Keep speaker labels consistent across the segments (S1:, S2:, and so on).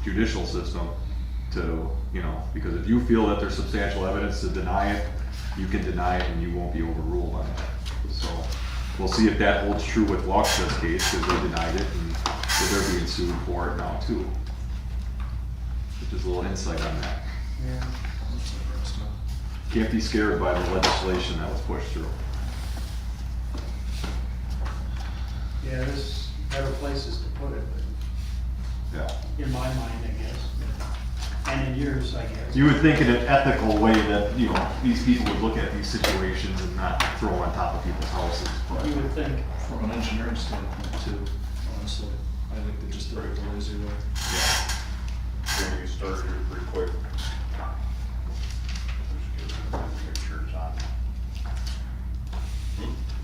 S1: judicial system to, because if you feel that there's substantial evidence to deny it, you can deny it and you won't be overruled on it. So we'll see if that holds true with Waukesha's case, because they denied it and they're being sued for it now too. Just a little insight on that.
S2: Yeah.
S1: Can't be scared by the legislation that was pushed through.
S2: Yeah, there's better places to put it,
S1: Yeah.
S2: in my mind, I guess. And in yours, I guess.
S1: You would think in an ethical way that, these people would look at these situations and not throw them on top of people's houses. But
S2: You would think.
S3: From an engineering standpoint too, honestly, I think they just did it the lazy way.
S1: yeah.
S4: Can you start here pretty quick? Just give them the pictures on.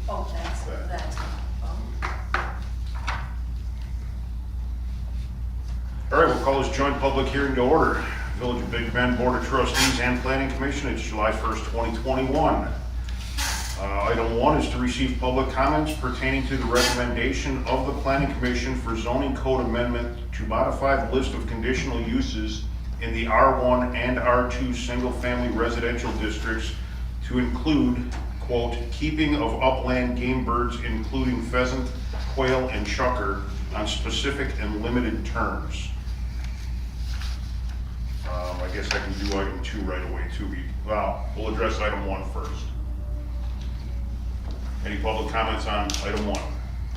S5: Oh, that's.
S4: All right, we'll call this joint public hearing to order. Village of Big Bend Board of Trustees and Planning Commission, it's July 1st, 2021. Item 1 is to receive public comments pertaining to the recommendation of the Planning Commission for zoning code amendment to modify the list of conditional uses in the R1 and R2 single-family residential districts to include, quote, keeping of upland game birds, including pheasant, quail, and chukar, on specific and limited terms. I guess I can do item 2 right away too. Well, we'll address item 1 first. Any public comments on item 1?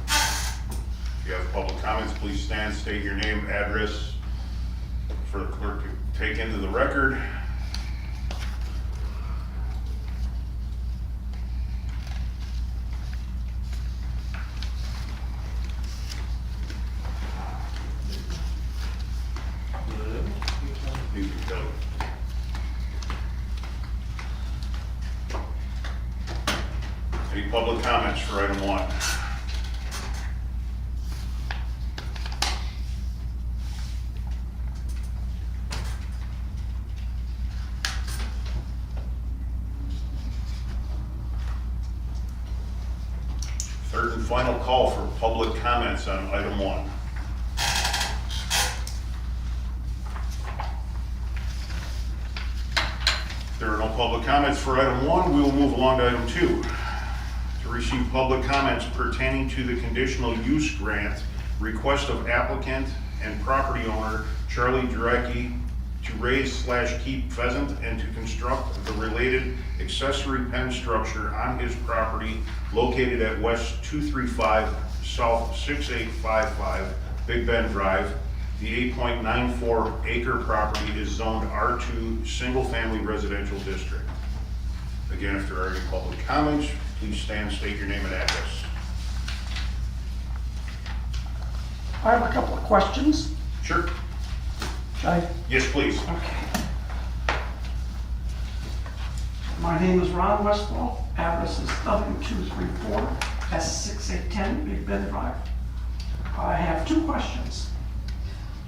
S4: If you have public comments, please stand, state your name, address for the clerk to take into the record. You can go. Any public comments for item 1? Third and final call for public comments on item 1. There are no public comments for item 1. We will move along to item 2. To receive public comments pertaining to the conditional use grant, request of applicant and property owner Charlie Durecki to raise/keep pheasant and to construct the related accessory pen structure on his property located at West 235, South 6855, Big Bend Drive. The 8.94 acre property is zoned R2 single family residential district. Again, if there are any public comments, please stand, state your name and address.
S6: I have a couple of questions.
S4: Sure.
S6: Should I?
S4: Yes, please.
S6: Okay. My name is Ron Westfall. Address is W234 S6810 Big Bend Drive. I have 2 questions.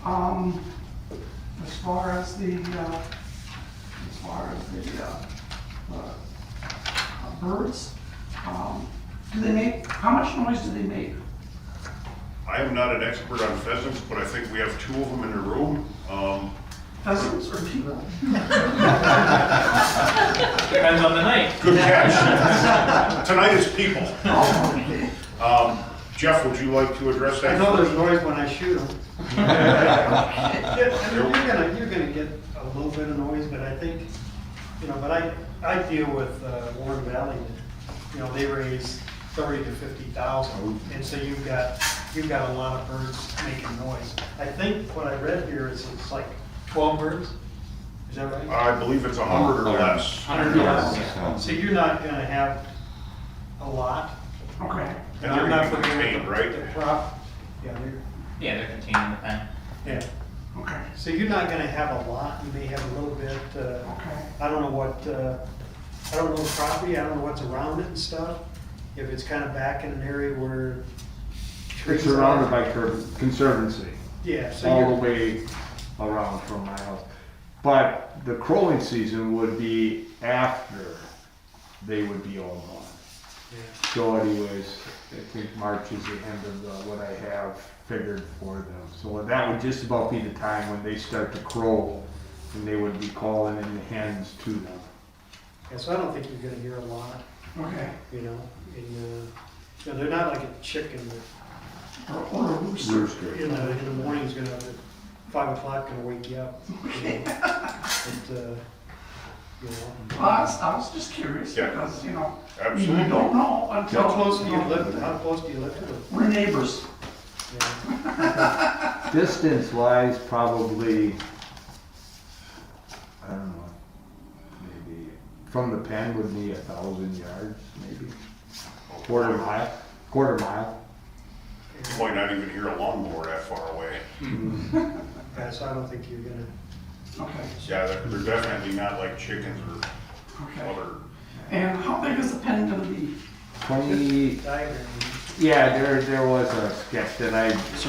S6: As far as the birds, do they make, how much noise do they make?
S4: I am not an expert on pheasants, but I think we have 2 of them in the room.
S6: Pheasants or people?
S7: Depends on the night.
S4: Good catch. Tonight is people.
S6: Oh, okay.
S4: Jeff, would you like to address that?
S2: I know
S4: first?
S2: there's noise when I shoot them. You're gonna get a little bit of noise, but I think, but I deal with Warren Valley, they raise 30 to 50,000, and so you've got a lot of birds making noise. I think what I read here is it's like 12 birds, is that right?
S4: I believe it's 100 or less.
S2: 100 yards. So you're not gonna have a lot.
S6: Okay.
S4: And they're
S2: I'm not
S4: gonna be
S2: familiar
S4: contained,
S2: with
S4: right?
S2: the crop. Yeah,
S7: Yeah, they're contained in the pen.
S2: yeah.
S6: Okay.
S2: So you're not gonna have a lot, you may have a little bit,
S6: Okay.
S2: I don't know what, I don't know the property, I don't know what's around it and stuff. If it's kind of back in an area where
S8: It's
S2: trees
S8: surrounded
S2: are.
S8: by conservancy,
S2: Yeah, so
S8: all the
S2: you're,
S8: way around from my house. But the crowing season would be after they would be all gone.
S2: Yeah.
S8: So anyways, I think March is the end of what I have figured for them. So that would just about be the time when they start to crow, and they would be calling in the hens to them.
S2: Yeah, so I don't think you're gonna hear a lot,
S6: Okay.
S2: you know, they're not like a chicken that
S6: Or a rooster.
S8: Rooster.
S2: in the morning's gonna, at 5 o'clock, gonna wake you up. You know. But, you know,
S6: Well, I was just curious
S4: Yeah.
S6: because, you know, you
S4: Absolutely.
S6: don't know until.
S2: how close do you
S6: know,
S2: live, how close do you live to them?
S6: We're neighbors.
S2: Yeah.
S8: Distance wise, probably, I don't know, maybe from the pen would be 1,000 yards, maybe. Quarter mile.
S4: You might not even hear a lawnmower that far away.
S2: Yeah, so I don't think you're gonna,
S6: Okay,
S4: Yeah, they're definitely not like chickens or
S6: okay.
S4: other.
S6: And how big is the pen gonna be?
S8: 20,
S2: diagram.
S8: yeah, there was a sketch that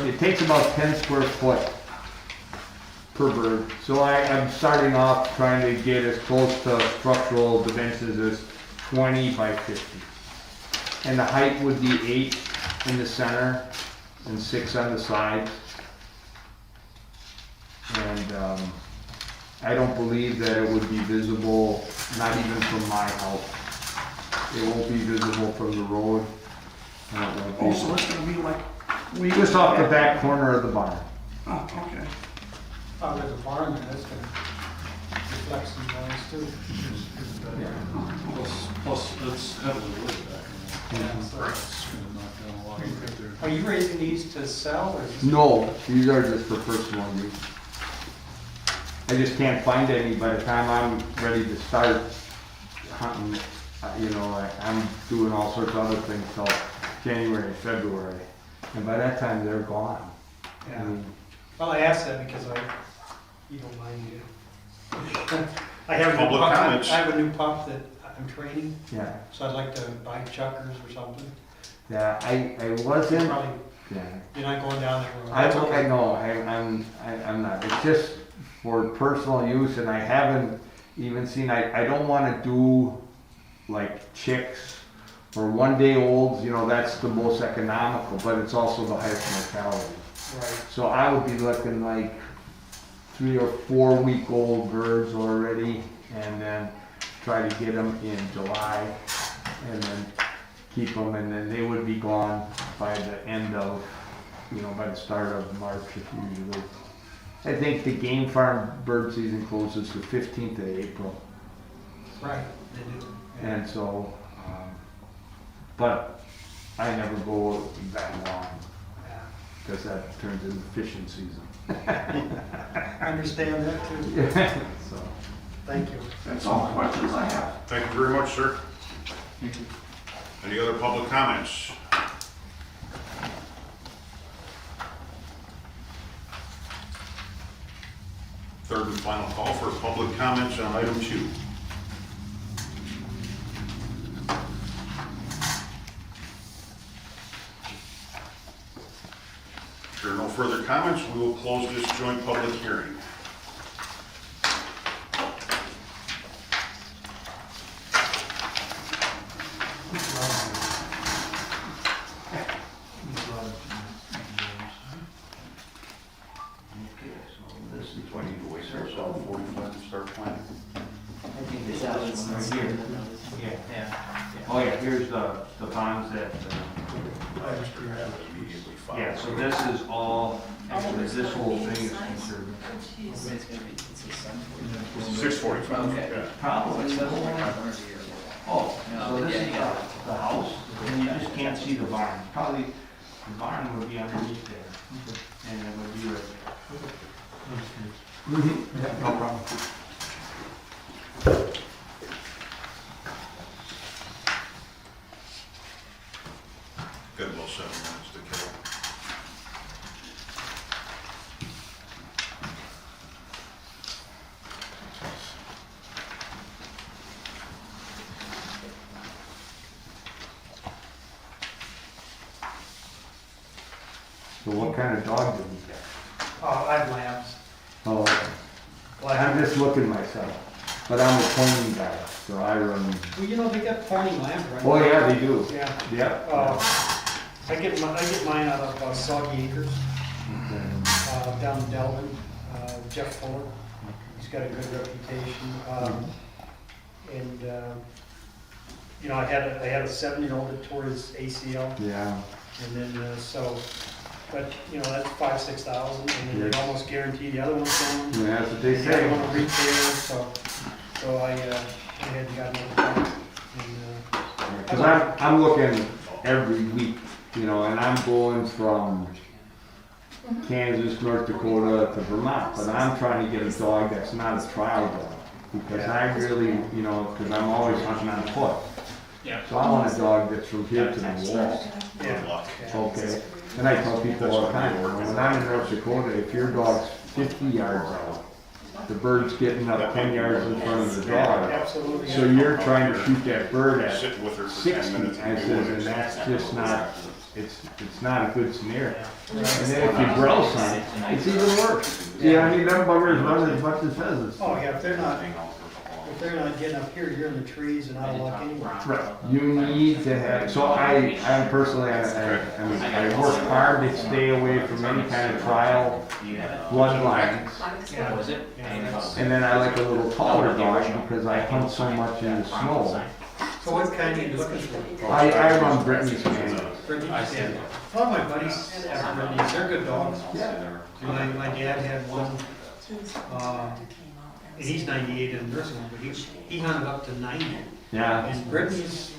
S8: it takes about 10 square foot per bird. So I'm starting off trying to get as close to structural dimensions as 20 by 50. And the height would be 8 in the center and 6 on the sides. And I don't believe that it would be visible, not even from my house. It won't be visible from the road. And it won't be-
S6: Oh, so it's gonna be like. way
S8: Just off the back corner of the barn.
S6: Oh, okay.
S2: Oh, there's a barn there, that's gonna reflect some noise too.
S3: Plus, it's heavily wooded back in there.
S2: Yeah, so-
S3: It's gonna knock down a lot right there.
S2: Are you raising these to sell or? is-
S8: No, these are just for personal use. I just can't find any by the time I'm ready to start hunting. You know, I'm doing all sorts of other things till January, February. And by that time, they're gone. I
S2: Yeah.
S8: mean,
S2: Well, I asked that because you don't mind you. I have a new
S4: Public
S2: pup,
S4: comments.
S2: I have a new pup that I'm training,
S8: yeah,
S2: so I'd like to buy chuckers or something.
S8: yeah, I
S2: You're
S8: wasn't,
S2: probably,
S8: yeah.
S2: you're not going down that road.
S8: I
S2: That's
S8: don't,
S2: okay.
S8: I know, I'm not, it's just for personal use, and I haven't even seen, I don't wanna do like chicks or 1 day olds, you know, that's the most economical, but it's also the highest mortality.
S2: Right,
S8: So I would be looking like 3 or 4 week old birds already, and then try to get them in July, and then keep them, and then they would be gone by the end of, you know, by the start of March usually. I think the game farm bird season closes the 15th of April,
S2: right, they do. Yeah.
S8: and so, but I never go that long,
S2: Yeah.
S8: because that turns into fishing season.
S2: I understand that too,
S8: So,
S2: thank you.
S6: That's all the questions I have.
S4: Thank you very much, sir. Any other public comments? Third and final call for public comments on item 2. If there are no further comments, we will close this joint public hearing. Okay, so this is what you wait for, so 45 to start planning.
S7: Yeah.
S8: oh yeah, here's the ponds that,
S4: Immediately follow.
S8: yeah, so this is all, actually, this whole thing is considered.
S7: It's gonna be, it's a sun.
S4: 6:45,
S7: Okay.
S4: yeah.
S8: Probably, oh, so this is the house, and you just can't see the barn. Probably, the barn would be underneath there, and it would be right. Yeah, no problem.
S4: Got about 7 minutes to kill.
S8: So what kind of dog did you get?
S2: I have lambs.
S8: Oh, okay.
S2: Well, I
S8: I'm
S2: have,
S8: just looking myself. but I'm a pony guy, so I run.
S2: Well, you know, they got pony lamb, right?
S8: Oh, yeah, they do.
S2: Yeah.
S8: Yep.
S2: I get mine out of Soggy Acres, down in Delvin, Jeff Fuller. He's got a good reputation. And, you know, I had a 7-year-old that tore his ACL,
S8: Yeah.
S2: and then, but, you know, that's 5,000-6,000, and then
S8: Yeah.
S2: they almost guarantee the other one's going.
S8: Yeah, that's what they
S2: And
S8: say.
S2: I want to repair, so I had got another car. And,
S8: Cause I'm looking every week, you know, and I'm going from Kansas, North Dakota to Vermont, but I'm trying to get a dog that's not a trial dog. Because I really, you know, cause I'm always hunting on foot.
S7: Yeah.
S8: So I want a dog that's from here to the wall.
S2: yeah.
S8: Okay, and I tell people all the time, when I'm in North Dakota, if your dog's 50 yards out, the bird's getting up 10 yards in front of the dog.
S2: Absolutely.
S8: So you're trying to shoot that bird at
S4: Sit with her for
S8: 60,
S4: 10 minutes.
S8: I says, and that's just not, it's not a good scenario. And then if you grouse on it, it's even worse. Yeah, I mean, them buggers run as much as pheasants.
S2: Oh, yeah, if they're not getting up here, you're in the trees and out of luck anyway.
S8: Right. You need to have, so I'm personally, I work hard to stay away from any kind of trial bloodlines.
S7: What was it?
S8: And then I like a little taller dog because I hunt so much in the snow.
S2: So what kind are you looking for?
S8: I run Brittany's Canadian.
S2: Brittany's, yeah. A lot of my buddies have Brittany's, they're good dogs.
S8: Yeah.
S2: My dad had one, and he's 98 in a nursing home, but he hunted up to 90.
S8: Yeah.
S2: And Brittany's,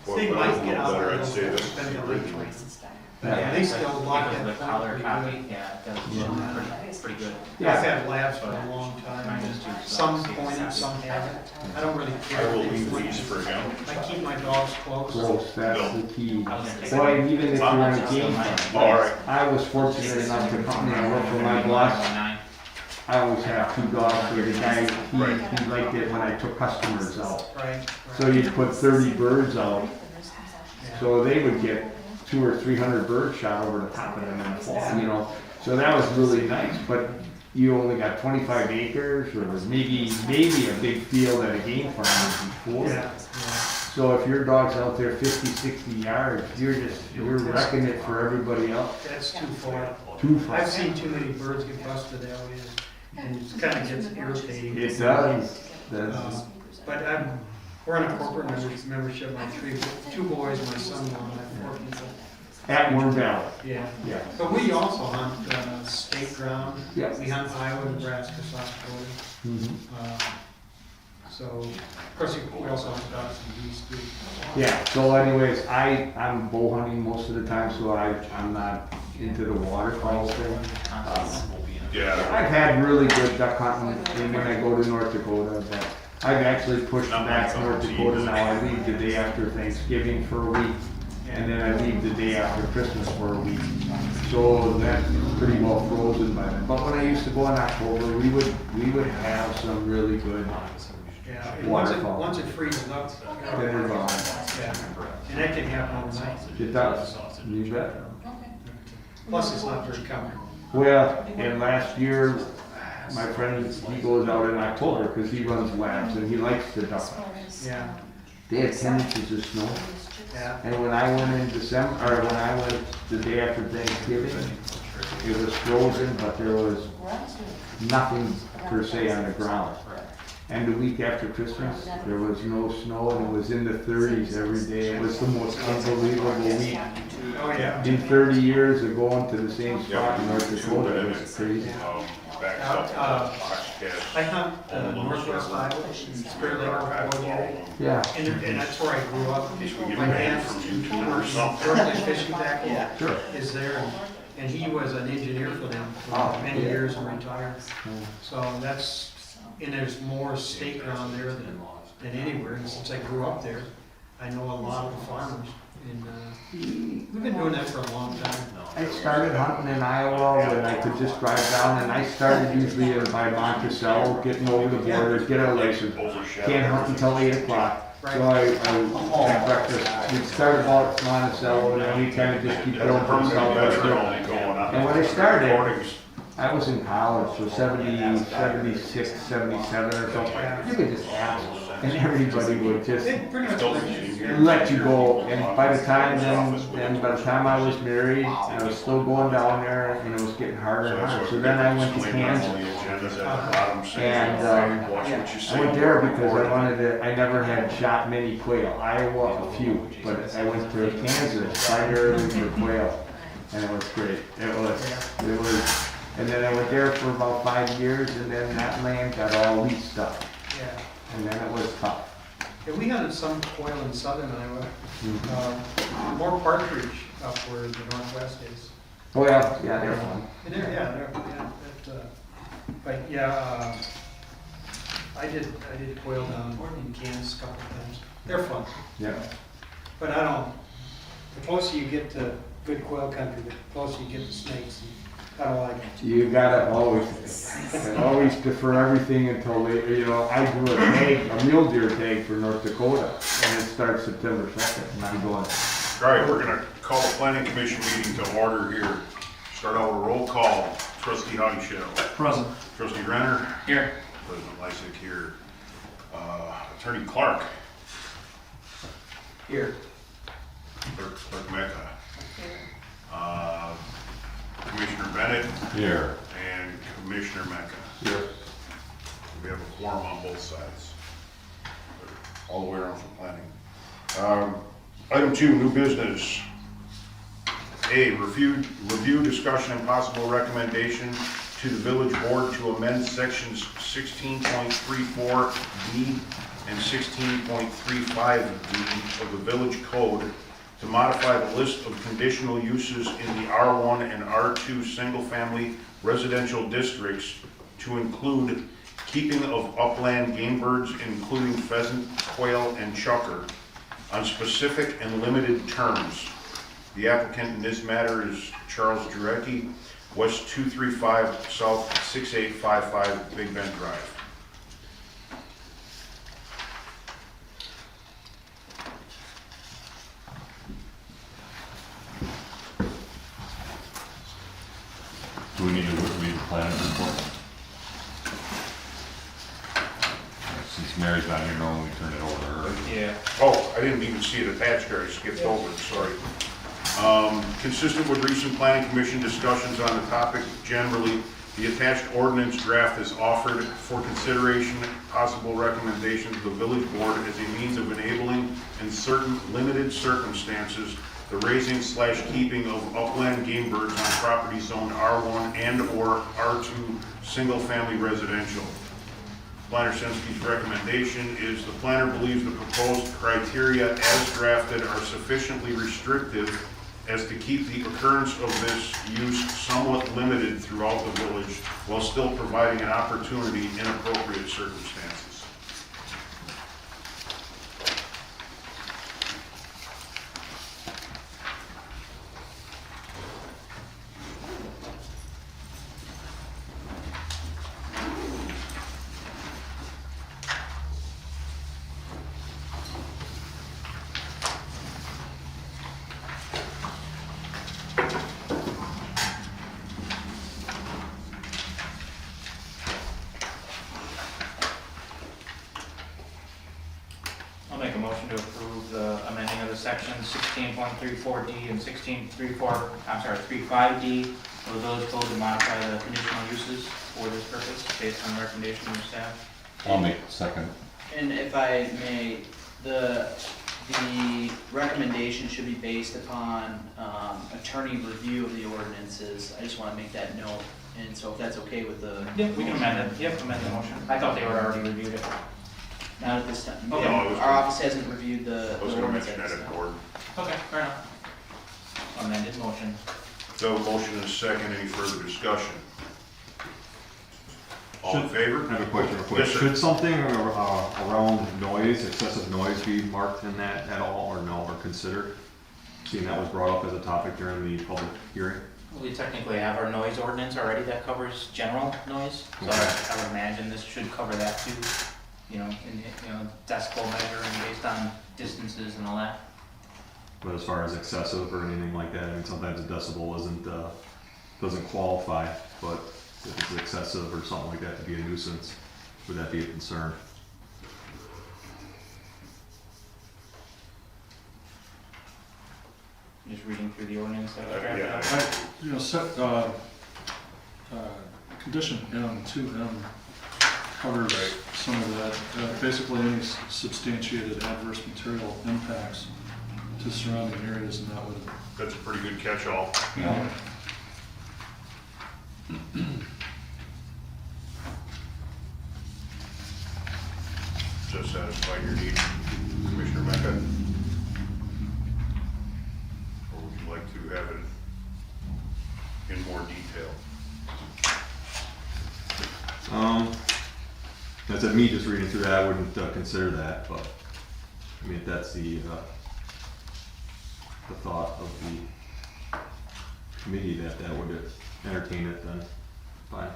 S4: Boy,
S2: they
S4: when I was
S2: might
S4: a
S2: get
S4: little
S2: out
S4: better,
S2: there,
S4: I'd say this is
S2: depending on
S4: the
S2: the
S4: original.
S2: Yeah, they still lock
S7: Because of
S2: that
S7: the color
S2: point
S7: copy,
S2: pretty good.
S7: yeah, it does, pretty good.
S2: I've had labs for a long time. Some pointed, some haven't. I don't really care.
S4: I will leave these for him.
S2: I keep my dogs close.
S8: Close, that's the key.
S7: I was gonna take
S8: Boy, even if you're in a game farm.
S4: All right.
S8: I was fortunate enough to come in and work for my boss. I always have 2 dogs, so the guy, he liked it when I took customers out.
S2: Right.
S8: So you'd put 30 birds out, so they would get 200 or 300 birds shot over the top of them in the fall, you know. So that was really nice, but you only got 25 acres, or maybe a big field at a game farm would be 40.
S2: Yeah,
S8: So if your dog's out there 50, 60 yards, you're wrecking it for everybody else.
S2: that's too far.
S8: Too far.
S2: I've seen too many birds get busted that way, and it kind of gets irritating.
S8: It does. That's,
S2: But we're on a corporate membership, my 2 boys, my son-in-law, and I have 4 people.
S8: at Warm Valley.
S2: Yeah.
S8: Yeah.
S2: But we also hunt state ground.
S8: Yep.
S2: We hunt Iowa, Nebraska, South Dakota.
S8: Mhm.
S2: So, of course, we also hunt ducks and geese too.
S8: Yeah, so anyways, I'm bow hunting most of the time, so I'm not into the waterfowl thing.
S4: Yeah.
S8: I've had really good duck hunting when I go to North Dakota, but I've actually pushed back North Dakota now. I leave the day after Thanksgiving for a week, and then I leave the day after Christmas for a week. So that's pretty well frozen by then. But when I used to go in October, we would have some really good
S2: Yeah, and
S8: waterfowl.
S2: once it freezes up,
S8: Then it's on.
S2: yeah, and that can happen overnight.
S8: It does, you bet.
S2: Plus, it's not very common.
S8: Well, and last year, my friend, he goes out in October because he runs labs and he likes the duck.
S2: Yeah,
S8: They had 10 inches of snow.
S2: yeah.
S8: And when I went in December, or when I went the day after Thanksgiving, it was frozen, but there was nothing per se on the ground. And the week after Christmas, there was no snow and it was in the 30s every day. It was the most unbelievable week.
S2: Oh, yeah.
S8: In 30 years of going to the same spot in North Dakota, it was crazy.
S4: Backs up,
S2: I hunt northwest Iowa, in Spirit Lake, Oklahoma.
S8: Yeah,
S2: And that's where I grew up.
S4: we
S2: My
S4: give him a hand
S2: dad's
S4: from YouTube or something.
S2: Berkeley fishing tackle
S8: sure.
S2: is there, and he was an engineer for them for
S8: Oh,
S2: many
S8: yeah.
S2: years and retired. So that's, and there's more state ground there than anywhere, and since I grew up there, I know a lot of the farmers, and we've been doing that for a long time.
S8: I started hunting in Iowa when I could just drive down, and I started usually by Monticello, getting over the border, get a license. Can't hunt until 8 o'clock. So I had breakfast. We'd start about Monticello, and then we kind of just keep going from south to north. And when I started, I was in college, so 70, 76, 77 or something. You could just ask, and everybody would just
S2: They pretty much
S8: let you go. And by the time by the time I was married, I was still going down there, and it was getting harder and harder. So then I went to Kansas, and I went there because I wanted to. I never had shot many quail. Iowa a few, but I went to Kansas primarily for quail, and it was great. It was. And then I went there for about 5 years, and then that land got all leased up,
S2: Yeah.
S8: and then it was tough.
S2: Yeah, we hunted some quail in southern Iowa, more partridge up where the northwest is.
S8: Oh yeah, they're fun.
S2: And but yeah, I did quail down in Kansas a couple of times. They're fun,
S8: Yeah.
S2: but the closer you get to good quail country, the closer you get to snakes. I don't like it.
S8: You gotta always defer everything until they, I do a mule deer tag for North Dakota, and it starts September 2nd, and I'm going.
S4: All right, we're gonna call the planning commission meeting to order here. Start out with a roll call. Trustee Hoddyshaw.
S3: Present.
S4: Trustee Renner.
S7: Here.
S4: President Lysick here. Attorney Clark.
S7: Here.
S4: Clerk Mecca. Commissioner Bennett
S1: Here.
S4: and Commissioner Mecca.
S1: Here.
S4: We have a quorum on both sides. All the way around from planning. Item 2, new business. A, review, discussion, and possible recommendation to the village board to amend sections 16.34B and 16.35B of the village code to modify the list of conditional uses in the R1 and R2 single-family residential districts to include keeping of upland game birds, including pheasant, quail, and chukar, on specific and limited terms. The applicant in this matter is Charles Jarecki, West 235, South 6855, Big Bend Drive.
S1: Do we need to read the planner's report? Since Mary's not here, normally we turn it over to her.
S7: Yeah.
S4: Oh, I didn't even see it attached there, I skipped over it, sorry. Consistent with recent planning commission discussions on the topic generally, the attached ordinance draft is offered for consideration, possible recommendation to the village board as a means of enabling, in certain limited circumstances, the raising/keeping of upland game birds on property zone R1 and/or R2 single-family residential. Planner Sensky's recommendation is the planner believes the proposed criteria as drafted are sufficiently restrictive as to keep the occurrence of this use somewhat limited throughout the village while still providing an opportunity in appropriate circumstances.
S7: I'll make a motion to approve the amending of the section 16.34D and 35D of the village code to modify the conditional uses for this purpose based on the recommendation of staff.
S1: I'll make a second.
S9: And if I may, the recommendation should be based upon attorney review of the ordinances. I just want to make that note, and so if that's okay with the.
S7: Yep, we can amend it. Yep, amend the motion. I thought they were already reviewed it.
S9: Not at this time.
S7: Okay.
S4: No, I was
S9: Our
S4: gonna-
S9: office hasn't reviewed the
S4: I was going to
S9: ordinance
S4: mention
S9: at
S4: that
S9: this
S4: at
S9: time.
S4: board.
S7: Okay, fair enough. Amended motion.
S4: So motion is second, any further discussion? All in favor?
S1: I have a question real quick.
S4: Yes, sir.
S1: Should something around noise, excessive noise be marked in that at all, or no, or considered? Seeing that was brought up as a topic during the public hearing?
S7: We technically have our noise ordinance already that covers general noise, so I would imagine this should cover that too. Decibel measuring based on distances and all that.
S1: But as far as excessive or anything like that, I mean, sometimes a decibel doesn't qualify, but if it's excessive or something like that to be a nuisance, would that be a concern?
S7: Just reading through the ordinance that was
S4: Yeah.
S7: drafted up.
S3: Condition M, 2M covers some of that. Basically, any substantiated adverse material impacts to surrounding areas, and that would,
S4: That's a pretty good catch-all. Does satisfy your need, Commissioner Mecca? Or would you like to have it in more detail?
S1: That's at me just reading through that, I wouldn't consider that, but, I mean, if that's the thought of the committee that would entertain it, then fine.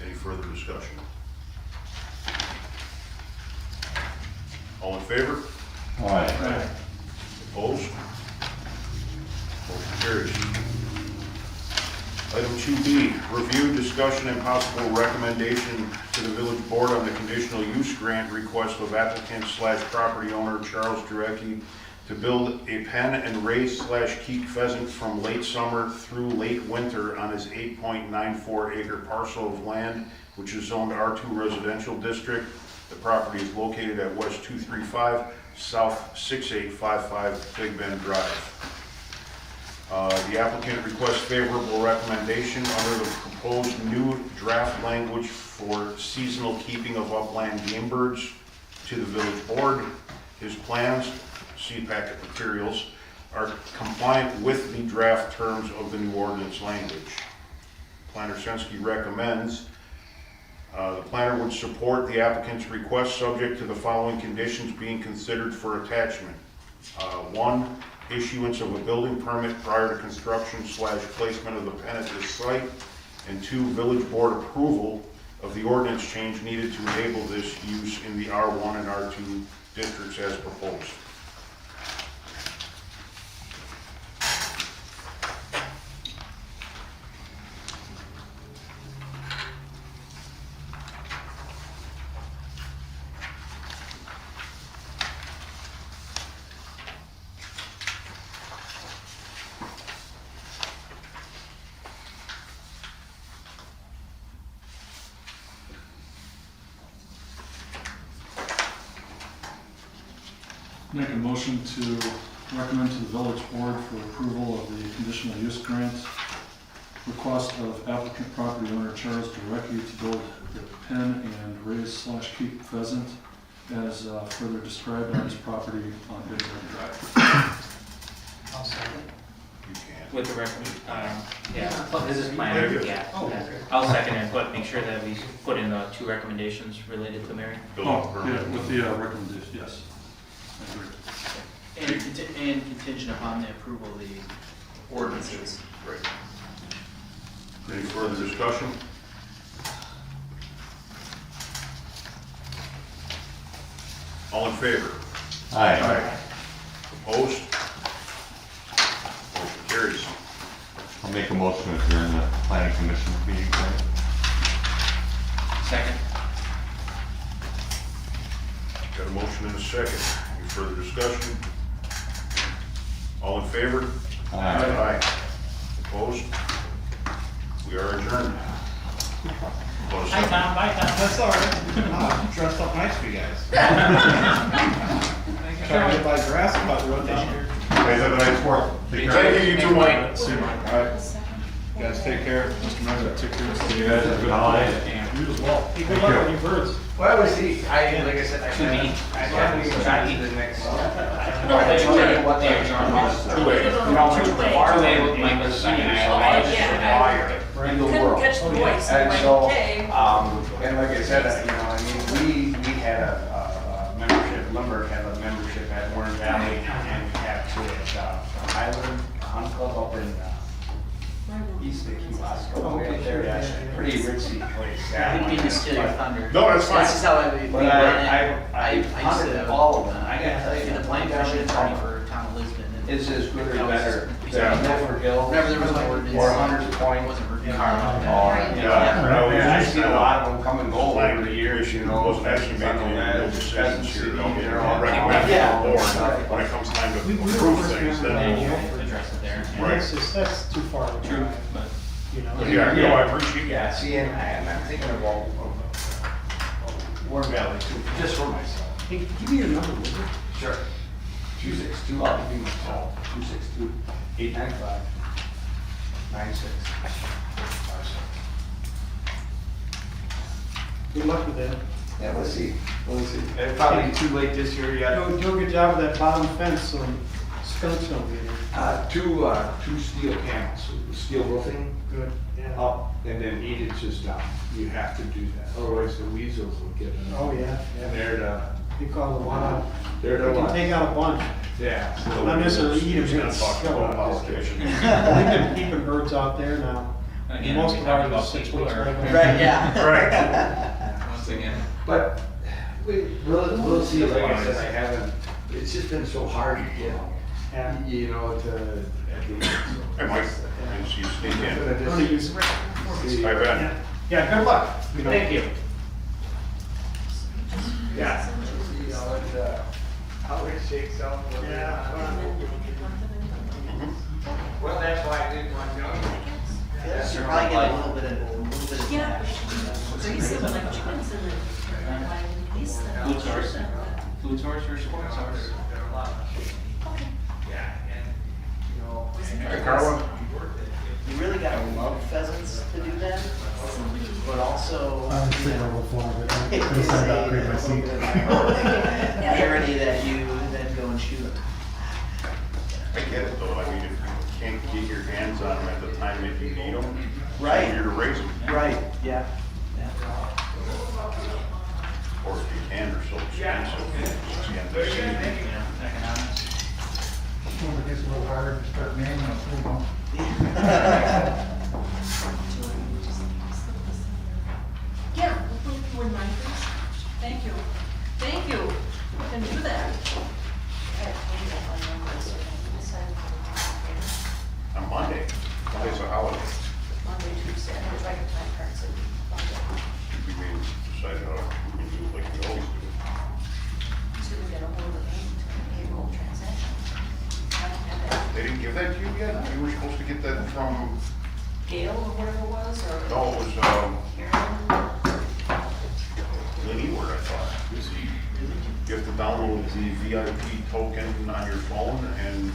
S4: Any further discussion? All in favor?
S8: Alright.
S4: Opposed? Motion carries. Item 2B, review, discussion, and possible recommendation to the village board on the conditional use grant request of applicant/property owner Charles Durecki to build a pen and raise/keep pheasant from late summer through late winter on his 8.94 acre parcel of land, which is zoned R2 residential district. The property is located at West 235, South 6855 Big Bend Drive. The applicant requests favorable recommendation under the proposed new draft language for seasonal keeping of upland game birds to the village board. His plans, see packet materials, are compliant with the draft terms of the new ordinance language. Planner Sensky recommends the planner would support the applicant's request subject to the following conditions being considered for attachment. 1, issuance of a building permit prior to construction/placement of the pen at this site, and 2, village board approval of the ordinance change needed to enable this use in the R1 and R2 districts as proposed.
S3: make a motion to recommend to the village board for approval of the conditional use grant request of applicant property owner Charles Durecki to build the pen and raise/keep pheasant as further described on his property on Big Bend Drive.
S2: I'll second.
S4: You can.
S7: With the yeah, well, this is my, yeah.
S2: Oh, okay.
S7: I'll second it, but make sure that we put in the 2 recommendations related to Mary.
S4: Building
S3: Oh,
S4: permit.
S3: yeah, with the recommendation, yes. I agree.
S9: And contingent upon the approval of the ordinances.
S4: Right. Any further discussion? All in favor?
S8: Aye.
S4: Opposed? Motion carries.
S8: I'll make a motion to adjourn the planning commission meeting.
S7: Second.
S4: Got a motion and a second. Any further discussion? All in favor? Aye. Opposed? We are adjourned.
S7: Hi, Tom. Bye, Tom.
S10: That's all right. Dressed up nice for you guys. Trying to buy grass cut run down here.
S4: Guys, have a nice work. Thank you, you too, Mike.
S10: All right. You guys take care.
S3: Mr. Mayor, take care.
S8: You guys have a good holiday.
S3: You as well.
S2: Hey, good luck on your birds.
S8: Well, we'll see. Like I said,
S7: To me.
S8: I haven't even tried to the next.
S7: No, they
S8: Two-way.
S7: You know, two-way with Mike was second.
S8: In the
S5: Couldn't
S8: world.
S5: catch the voice, I'm
S8: And
S5: like,
S8: so,
S5: okay.
S8: and like I said, we had a membership, Lumber had a membership at Warren Valley, and we had two at Highland Hunt Club up in east of Key Wasco. Way up there, that's a pretty ritzy place.
S9: I didn't mean to steal your thunder.
S4: No, that's fine.
S9: This is how I, we
S8: But
S9: run it.
S8: I
S9: I used
S8: hunted
S9: to
S8: all of them. I gotta tell
S9: be
S8: you,
S9: the planning commission attorney for town of Lisbon. And
S8: is as good or
S9: That was-
S8: better
S4: Yeah.
S8: than Milford Hill.
S9: Whenever there was an ordinance.
S8: Or Hunters Point.
S9: It wasn't reviewed.
S4: Yeah.
S8: I see a lot of them come and go over the years, you know.
S4: Wasn't actually making any real decisions here, they're all recommended
S8: Yeah.
S4: to the board, when it comes time to approve things,
S7: Then
S4: then
S7: you
S4: we'll.
S7: address it there.
S2: And that's just, that's too far to
S7: True,
S2: drive,
S7: but
S2: you know?
S4: Yeah, no, I appreciate
S8: Yeah,
S4: that.
S8: see, and I'm thinking about Warren Valley too, just for myself.
S2: Hey, give me your number, will you?
S8: Sure. 262, I'll give you myself, 262-895-9656.
S2: Good luck with that.
S8: Yeah, we'll see, we'll see. It's probably too late this year yet.
S2: Do a good job with that bottom fence, so skunks don't get in.
S8: Two steel panels, steel roofing
S2: Good, yeah.
S8: up and then 8 inches down. You have to do that, otherwise the weasels will get in.
S2: Oh, yeah,
S8: And
S2: yeah. You call the one,
S8: they're
S2: they
S8: the
S2: can
S8: ones.
S2: take out a bunch.
S8: Yeah. so-
S2: Not necessarily eat them,
S4: Who's gonna
S2: just
S4: talk
S2: shove
S4: about
S2: them.
S4: politicians?
S2: We've been keeping birds out there now.
S7: again,
S2: Most
S7: we
S2: of
S7: talk
S2: ours
S7: about
S2: are 6
S7: people
S2: weeks
S7: or.
S2: old.
S9: Right, yeah.
S4: Right.
S7: Once again.
S8: But we'll see, like I said, I haven't, it's just been so hard to get,
S2: Yeah.
S8: you know, to.
S4: Hey, Mike, and she sneak in.
S2: I'm gonna use it.
S4: I bet.
S2: Yeah. Yeah, good luck.
S8: Thank you. Yeah. See how it shakes out. Well, that's why I didn't want to go.
S9: Yeah, you're probably getting a little bit of
S5: Yeah.
S9: action.
S5: Raise them like chickens in the, release them.
S7: Food source, food source or sport source?
S8: Yeah, and, you know.
S4: Hey, Carla?
S9: You really gotta love pheasants to do that, but also.
S2: I'm sitting on the floor, but I'm gonna sign up, grab my seat.
S9: Parity that you then go and shoot them.
S4: I get it though, I mean, if you can't get your hands on them at the time that you need them.
S9: Right.
S4: You're to raise them,
S9: Right, yeah.
S4: or if you can, they're so expensive. It's the end of the season.
S7: Yeah, economics.
S2: It gets a little harder to start naming them.
S5: Yeah, we're mindful. Thank you. Thank you. We can do that.
S4: On Monday, Monday's a holiday.
S5: Monday, Tuesday, I was writing time cards and Monday.
S4: We may decide how we can do it like we always do.
S5: So we get a hold of the payroll transaction. I don't have that.
S4: They didn't give that to you yet? You were supposed to get that from,
S5: Gail or whatever it was, or?
S4: no, it was,
S5: Karen?
S4: Lynn Ewart, I thought. You have to download the VIP token on your phone and.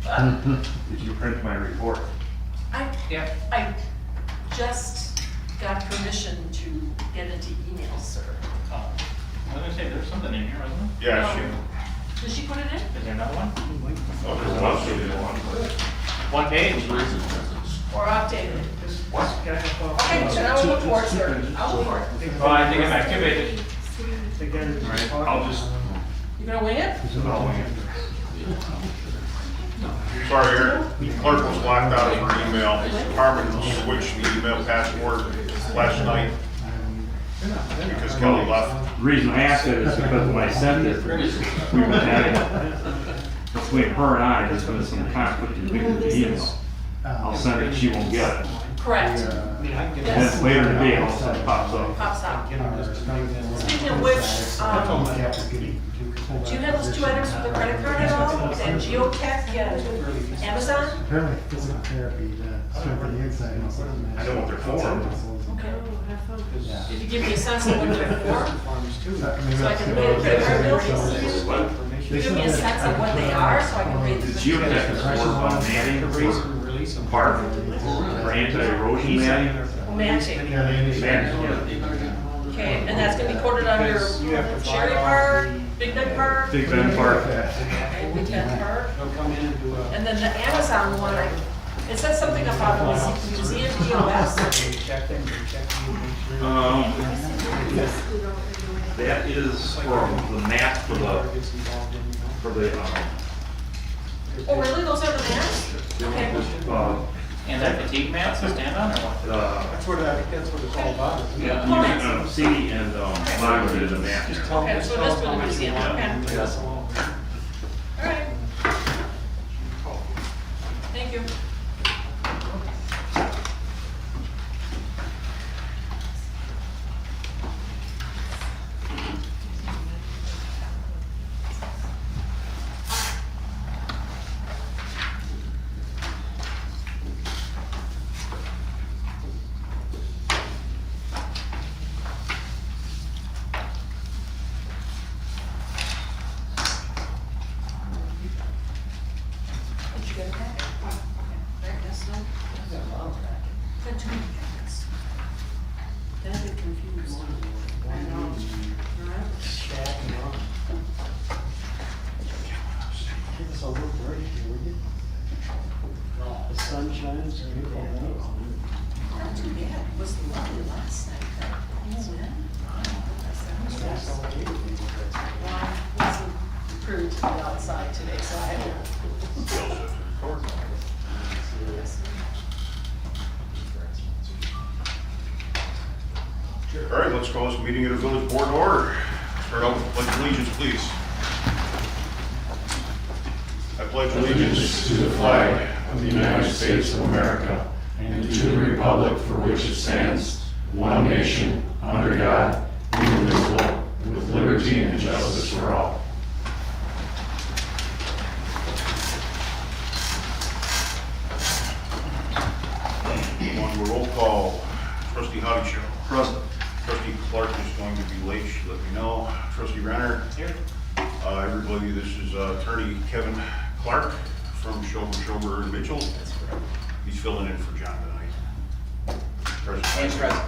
S10: Did you print my report?
S7: Yeah.
S5: I just got permission to get into emails, sir.
S7: I was gonna say, there's something in here, wasn't
S4: Yeah,
S5: Did she put it in?
S7: there? Is there another one?
S4: one.
S7: One page?
S5: Or updated? Okay, so now we'll look for it, sir. I'll look for it.
S7: Oh, I think I'm at 2 pages.
S10: I'll just,
S5: You gonna wing it?
S4: Sorry, your clerk was locked out of her email. Carmen switched the email password last night because Kelly left.
S10: the reason I asked it is because when I sent it, we were having, between her and I, there's been some conflict between the email. I'll send it, she won't get it.
S5: Correct.
S10: And
S5: Yes.
S10: then later in the day, all of a sudden it pops up.
S5: Pops out. Speaking of which, do you have those 2 items for the credit card at all? And geotech and Amazon?
S2: Apparently physical therapy, strengthen the inside muscles.
S4: I know what they're for.
S5: Okay. If you give me a sense of what they're for, so I can pay the credit card bills. You give me a sense of what they are, so I can pay
S10: The
S5: the.
S10: geotech is more about matting for park, for anti-erosion matting.
S5: Matching.
S10: Matting, yeah.
S5: Okay, and that's gonna be quoted under Cherry Park, Big Bend Park,
S10: Big Bend Park.
S5: okay, Big Bend Park.
S2: They'll come in and do a.
S5: And then the Amazon one, it says something about museum POS.
S2: Check them, check them,
S10: That is for the map for the,
S5: Oh, really? Those are the maps? Okay.
S7: And that fatigue mats to stand on or what?
S2: That's what it's all about. isn't it?
S10: Yeah, you can see and lime it in the mat.
S2: Just tell them,
S5: Okay,
S2: just
S5: so
S2: tell
S5: this
S2: them how
S5: would be
S2: much
S5: the
S2: you
S5: end,
S2: want.
S5: okay.
S2: and leave us alone.
S5: Alright. Thank you. Did you get a packet? There it is, no? Said too many packets. Then I get confused. I know. Alright.
S2: Stacking on. Give us a little break here, would you? The sun shines, and people know.
S5: Not too bad. It was lovely last night. Wasn't it?
S2: That's all I need.
S5: Well, I wasn't privy to be outside today, so I had to.
S4: All right, let's call this meeting of the village board to order. Start out with pledge allegiance, please. I pledge allegiance
S11: to the flag of the United States of America and to the republic for which it stands, one nation, under God, indivisible, with liberty and justice for all.
S4: On to a roll call. Trustee Howdy Show.
S3: Present.
S4: Trustee Clark is going to be late, she let me know. Trustee Renner.
S7: Here.
S4: Everybody, this is Attorney Kevin Clark from Schober and Mitchell.
S7: That's correct.
S4: He's filling in for John tonight.
S7: And present.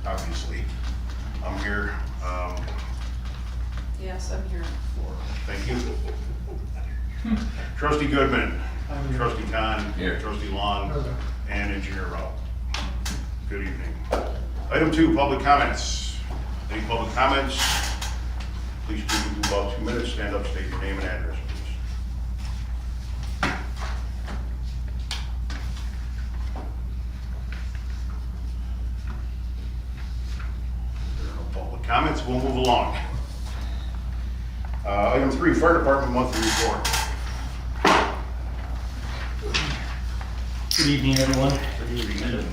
S4: Obviously. I'm here.
S5: Yes, I'm here.
S4: Thank you. Trustee Goodman.
S2: I'm here.
S4: Trustee Khan.
S11: Here.
S4: Trustee Long.
S2: Present.
S4: And Engineer Rao. Good evening. Item 2, public comments. Any public comments? Please keep it to about 2 minutes. Stand up, state your name and address, please. There are no public comments. We'll move along. Item 3, Fire Department monthly report.
S12: Good evening, everyone.
S4: Good evening.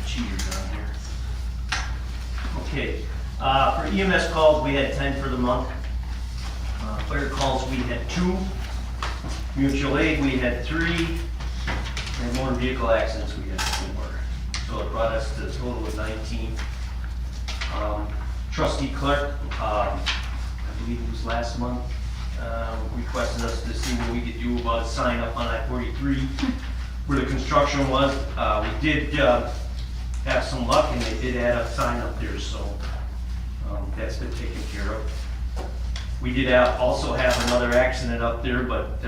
S12: Cheaters on here. Okay, for EMS calls, we had 10 for the month. Fire calls, we had 2. Mutual aid, we had 3. And motor vehicle accidents, we had 4. So it brought us to a total of 19. Trustee Clerk, I believe it was last month, requested us to see what we could do about a sign up on I-43 where the construction was. We did have some luck and they did add a sign up there, so that's been taken care of. We did also have another accident up there, but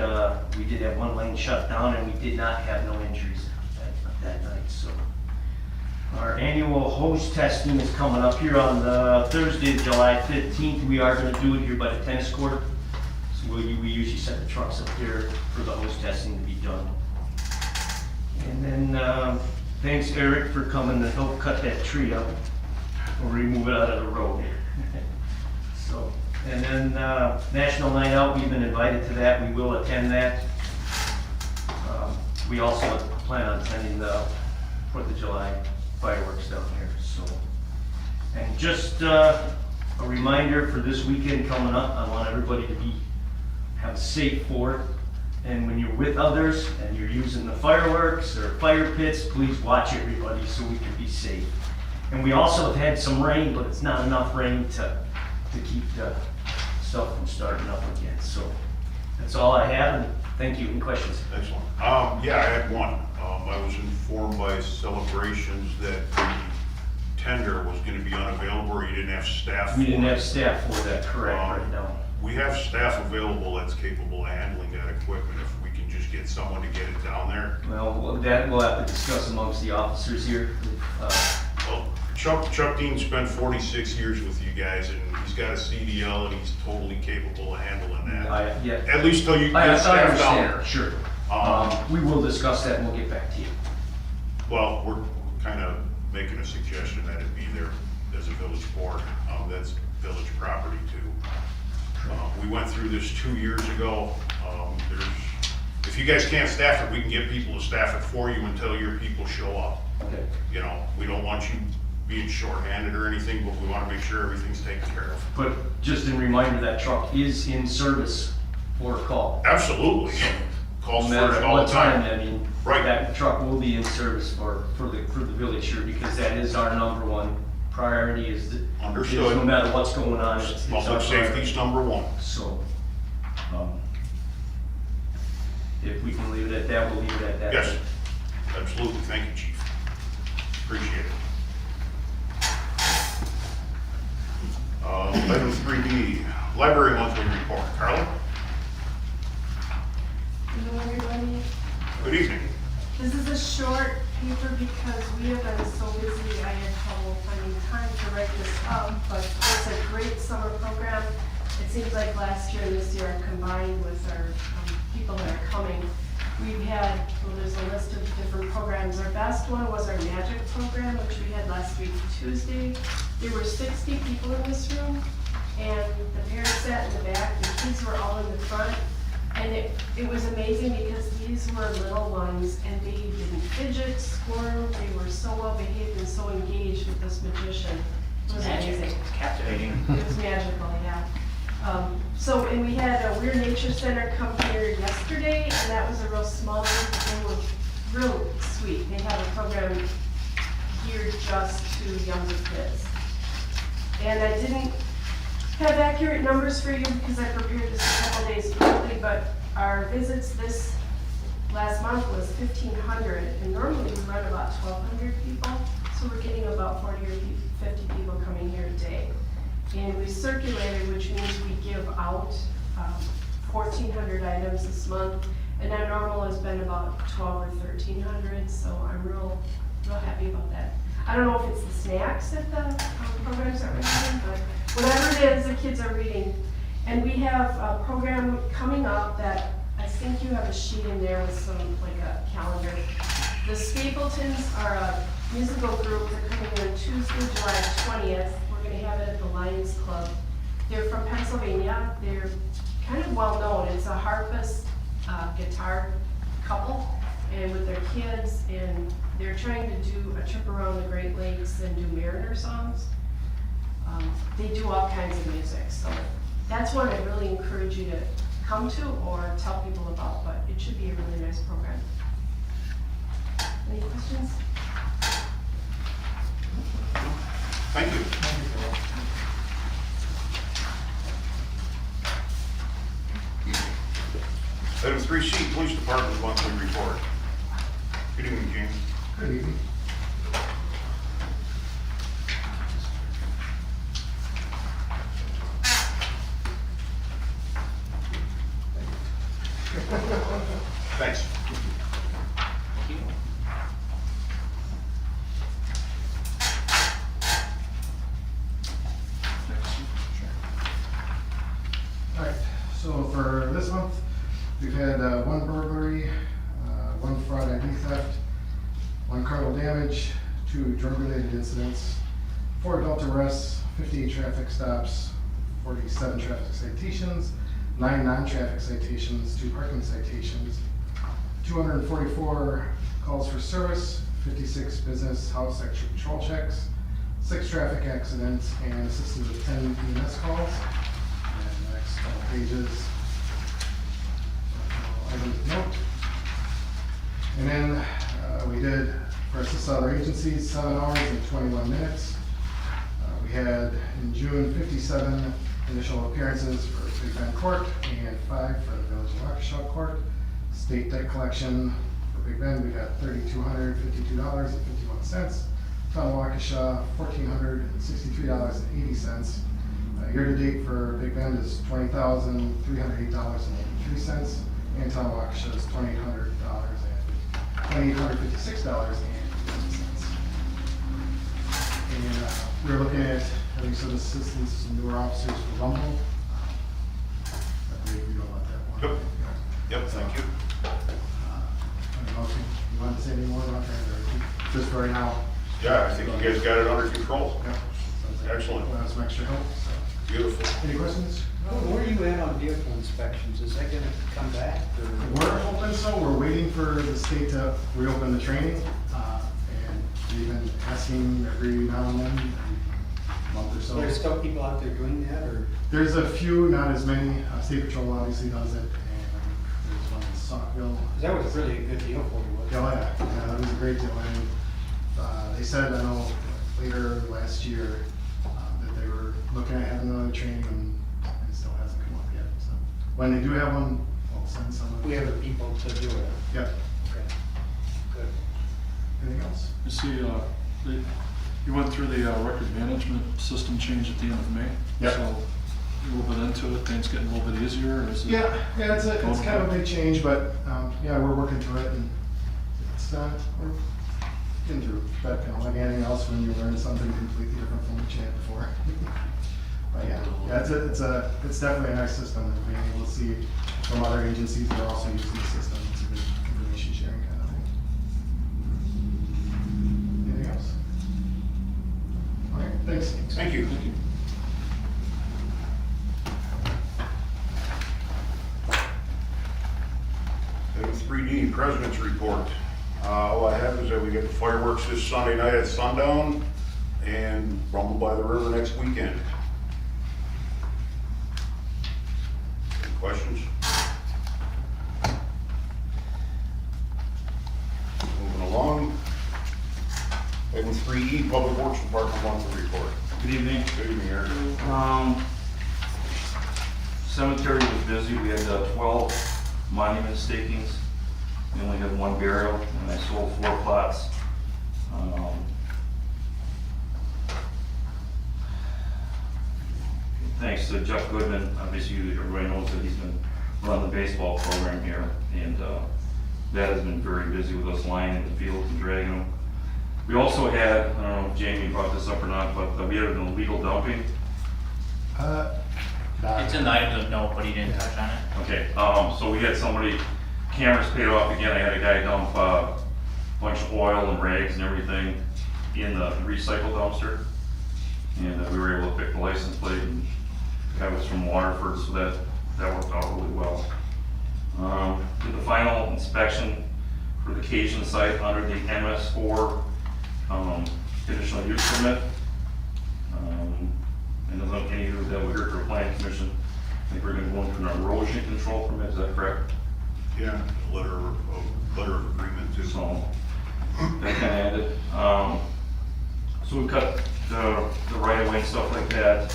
S12: we did have one lane shut down and we did not have no injuries that night, so. Our annual hose testing is coming up here on Thursday, July 15th. We are going to do it here by the tennis court. So we usually set the trucks up there for the hose testing to be done. And then thanks Eric for coming to help cut that tree up or remove it out of the road. So, and then National Night Out, we've been invited to that. We will attend that. We also plan on attending the 4th of July fireworks down here, so. And just a reminder for this weekend coming up, I want everybody to have a safe for it. And when you're with others and you're using the fireworks or fire pits, please watch everybody so we can be safe. And we also have had some rain, but it's not enough rain to keep the stuff from starting up again. So that's all I have, and thank you. Any questions?
S4: Excellent. Yeah, I had one. I was informed by Celebrations that the tender was gonna be unavailable, or you didn't have staff.
S12: We didn't
S4: for it.
S12: have staff for that, correct, right now.
S4: We have staff available that's capable of handling that equipment if we can just get someone to get it down there.
S12: Well, that we'll have to discuss amongst the officers here.
S4: Well, Chuck Dean spent 46 years with you guys, and he's got a CDL, and he's totally capable of handling that.
S12: Yeah,
S4: At least till you
S12: I
S4: get staff down
S12: understand,
S4: there.
S12: sure.
S4: Um,
S12: We will discuss that and we'll get back to you.
S4: Well, we're kind of making a suggestion that it be there as a village board. That's village property too. We went through this 2 years ago. If you guys can't staff it, we can get people to staff it for you until your people show up.
S12: Okay.
S4: You know, we don't want you being shorthanded or anything, but we want to make sure everything's taken care of.
S12: But just in reminder, that truck is in service for a call.
S4: Absolutely. Calls
S12: No
S4: first
S12: matter
S4: all
S12: what
S4: the
S12: time,
S4: time.
S12: I mean,
S4: Right.
S12: that truck will be in service for the village here, because that is our number one priority is that.
S4: Understood.
S12: No matter what's going on, it's our
S4: Public
S12: priority.
S4: safety's number one.
S12: So, if we can leave it at that, we'll leave it at that.
S4: Yes, absolutely. Thank you, Chief. Appreciate it. Item 3D, library monthly report. Carla,
S13: Hello, everybody.
S4: good evening.
S13: This is a short paper because we have been so busy, I had trouble finding time to write this up, but it's a great summer program. It seems like last year and this year are combined with our people that are coming. We've had, well, there's a list of different programs. Our best one was our magic program, which we had last week, Tuesday. There were 60 people in this room, and the parents sat in the back, the kids were all in the front. And it was amazing because these were little ones and they didn't fidget, squirm, they were so well behaved and so engaged with this magician. It was
S7: Magic.
S13: amazing.
S7: It's captivating.
S13: It was magical, yeah. And we had a Weir Nature Center come here yesterday, and that was a real small group, but they were real sweet. They have a program geared just to younger kids. And I didn't have accurate numbers for you because I prepared this a couple days early, but our visits this last month was 1,500, and normally we run about 1,200 people, so we're getting about 40 or 50 people coming here a day. And we circulated, which means we give out 1,400 items this month, and our normal has been about 1,200 or 1,300, so I'm real happy about that. I don't know if it's the snacks that the programs are reading, but whatever it is, the kids are reading. And we have a program coming up that I think you have a sheet in there with some, like a calendar. The Stapletons are a musical group. They're coming in Tuesday, July 20th. We're going to have it at the Lions Club. They're from Pennsylvania. They're kind of well known. It's a harpist guitar couple, and with their kids, and they're trying to do a trip around the Great Lakes and do Mariner songs. They do all kinds of music, so that's one I really encourage you to come to or tell people about, but it should be a really nice program. Any questions?
S4: Thank you. Item 3C, Police Department monthly report. Good evening, James.
S14: Good evening.
S4: Thanks.
S14: All right, so for this month, we've had one burglary, one fraud ID theft, one carnal damage, 2 drug-related incidents, 4 adult arrests, 58 traffic stops, 47 traffic citations, 9 non-traffic citations, 2 parking citations, 244 calls for service, 56 business house extra patrol checks, 6 traffic accidents, and assisted with 10 EMS calls. And the next couple pages, items of note. And then we did, for assist other agencies, 7 hours and 21 minutes. We had in June 57 initial appearances for Big Bend Court and 5 for the Village of Waukesha Court. State debt collection for Big Bend, we got $3,252.51. Town of Waukesha, $1,463.80. Year-to-date for Big Bend is $20,308.83, and Town of Waukesha is $2,856.80. And we're looking at having some assistance, some newer officers for Rumble. I believe we don't want that one.
S4: Yep, thank you.
S14: I don't know if you want to say any more about that, or just for right now?
S4: Yeah, I think you guys got it under control.
S14: Yeah. Sounds like
S4: Excellent.
S14: we'll have some extra help, so.
S4: Beautiful.
S14: Any questions?
S2: Where are you at on vehicle inspections? Is that gonna come back or?
S14: We're hoping so. We're waiting for the state to reopen the training, and we've been asking every now and then, every month or so.
S2: There's still people out there doing that or?
S14: There's a few, not as many. State Patrol obviously does it, and there's one in Saukville.
S2: That was really a good deal for you, wasn't it?
S14: Oh, yeah, that was a great deal. And they said, I know, later last year, that they were looking at having another training, and it still hasn't come up yet. So when they do have one, I'll send someone.
S2: We have the people to do it.
S14: Yep.
S2: Okay. Good.
S14: Anything else?
S3: You see, you went through the record management system change at the end of May.
S14: Yep.
S3: So a little bit into it, things getting a little bit easier, or is it?
S14: Yeah, it's kind of a big change, but yeah, we're working through it, and it's we're getting through. But like anything else, when you learn something completely different from what you had before. But yeah, it's definitely a nice system, and being able to see from other agencies that are also using the system. It's a good information sharing kind of thing. Anything else? All right, thanks.
S4: Thank you.
S3: Thank you.
S4: Item 3D, President's Report. All I have is that we get the fireworks this Sunday night at sundown and Rumble by the River next weekend. Any questions? Moving along. Item 3E, Public Works Department monthly report.
S10: Good evening.
S4: Good evening, Eric.
S10: Cemetery was busy. We had 12 monument stakings. We only had one burial, and I sold 4 plots. Thanks to Jeff Goodman, obviously everybody knows that he's been running the baseball program here, and that has been very busy with us lining the fields and dragging them. We also had, I don't know if Jamie brought this up or not, but we had an illegal dumping.
S7: It's in the items of note, but he didn't touch on it.
S10: Okay, so we had somebody, cameras paid off again. I had a guy dump a bunch of oil and rags and everything in the recycle dumpster. And we were able to pick the license plate, and that was from Waterford, so that worked out really well. Did the final inspection for the Cajun site under the MS4 conditional use permit. And as any of that we heard from the Planning Commission, I think we're going to go into an erosion control permit. Is that correct?
S4: Yeah, letter of agreement too.
S10: So that kind of ended. So we cut the right of way and stuff like that.